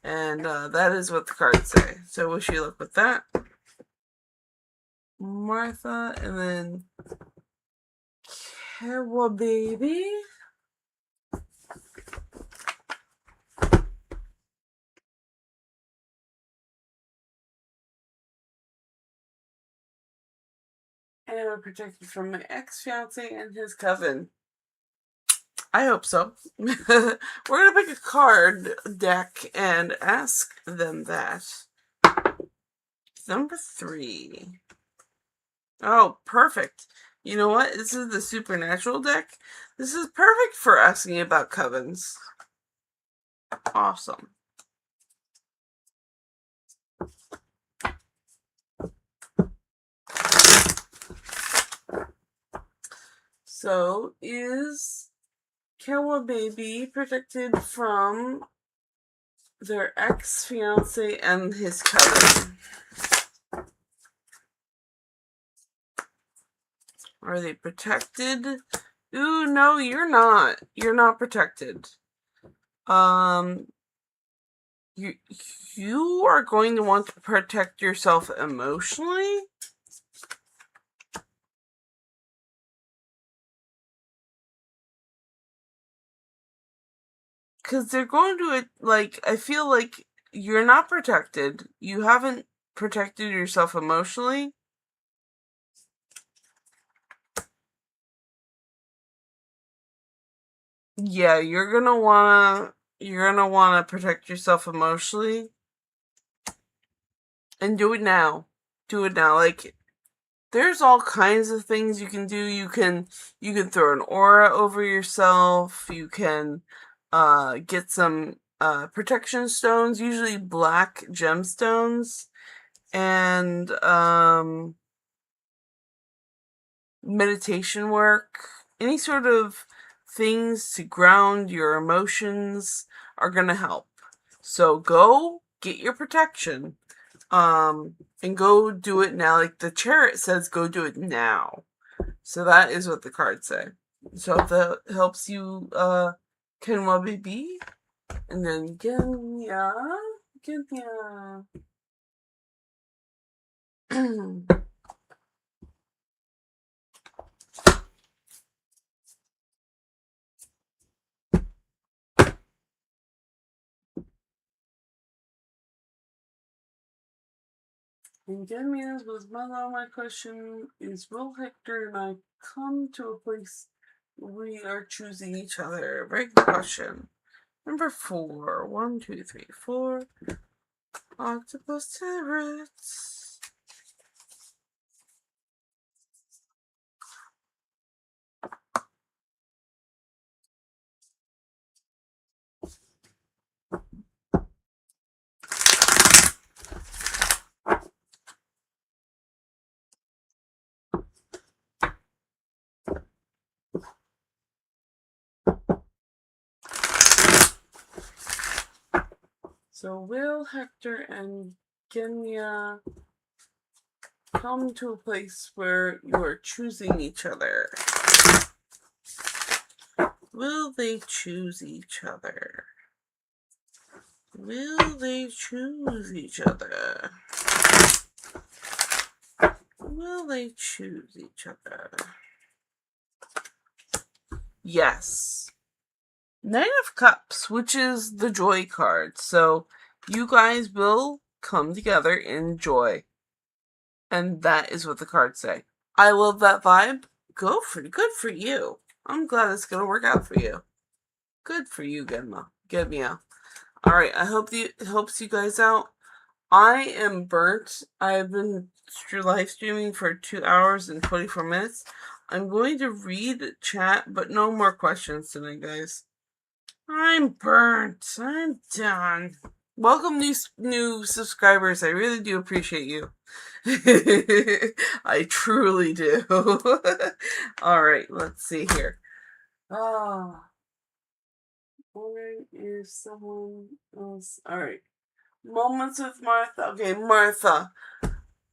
Speaker 1: And that is what the cards say. So wish you luck with that. Martha, and then Kewa baby. And I'm protected from my ex-fiance and his coven. I hope so. We're gonna pick a card deck and ask them that. Number 3. Oh, perfect. You know what? This is the supernatural deck. This is perfect for asking about covens. Awesome. So, is Kewa baby protected from their ex-fiance and his coven? Are they protected? Ooh, no, you're not. You're not protected. You are going to want to protect yourself emotionally. Because they're going to, like, I feel like you're not protected. You haven't protected yourself emotionally. Yeah, you're gonna wanna protect yourself emotionally. And do it now. Do it now. Like, there's all kinds of things you can do. You can throw an aura over yourself. You can get some protection stones, usually black gemstones, and meditation work. Any sort of things to ground your emotions are gonna help. So go get your protection. And go do it now. Like the chariot says, go do it now. So that is what the cards say. So if that helps you, Kenwa baby. And then Genya. And Genya was my question is, will Hector and I come to a place we are choosing each other? Very good question. Number 4. 1, 2, 3, 4. Octopus turrets. So will Hector and Genya come to a place where you are choosing each other? Will they choose each other? Will they choose each other? Will they choose each other? Yes. Knight of Cups, which is the joy card. So you guys will come together in joy. And that is what the cards say. I love that vibe. Good for you. I'm glad it's gonna work out for you. Good for you, Genya. Alright, I hope it helps you guys out. I am burnt. I've been live streaming for 2 hours and 24 minutes. I'm going to read chat, but no more questions tonight, guys. I'm burnt. I'm done. Welcome, new subscribers. I really do appreciate you. I truly do. Alright, let's see here. Oh. Where is someone else? Alright. Moments with Martha. Okay, Martha.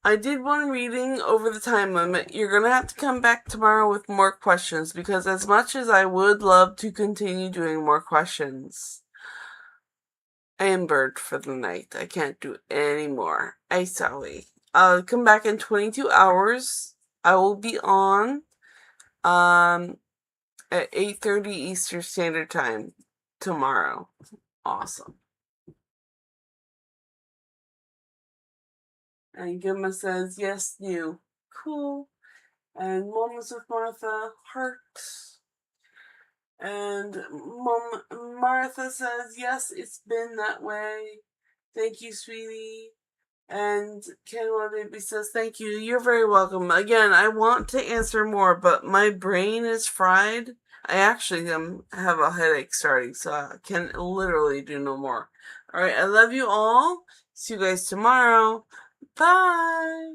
Speaker 1: I did one reading over the time limit. You're gonna have to come back tomorrow with more questions, because as much as I would love to continue doing more questions, I am burnt for the night. I can't do it anymore. I'm sorry. I'll come back in 22 hours. I will be on at 8:30 Eastern Standard Time tomorrow. Awesome. And Gemma says, yes, new. Cool. And Moments with Martha, heart. And Martha says, yes, it's been that way. Thank you, sweetie. And Kenwa Baby says, thank you. You're very welcome. Again, I want to answer more, but my brain is fried. I actually have a headache starting, so I can literally do no more. Alright, I love you all. See you guys tomorrow. Bye.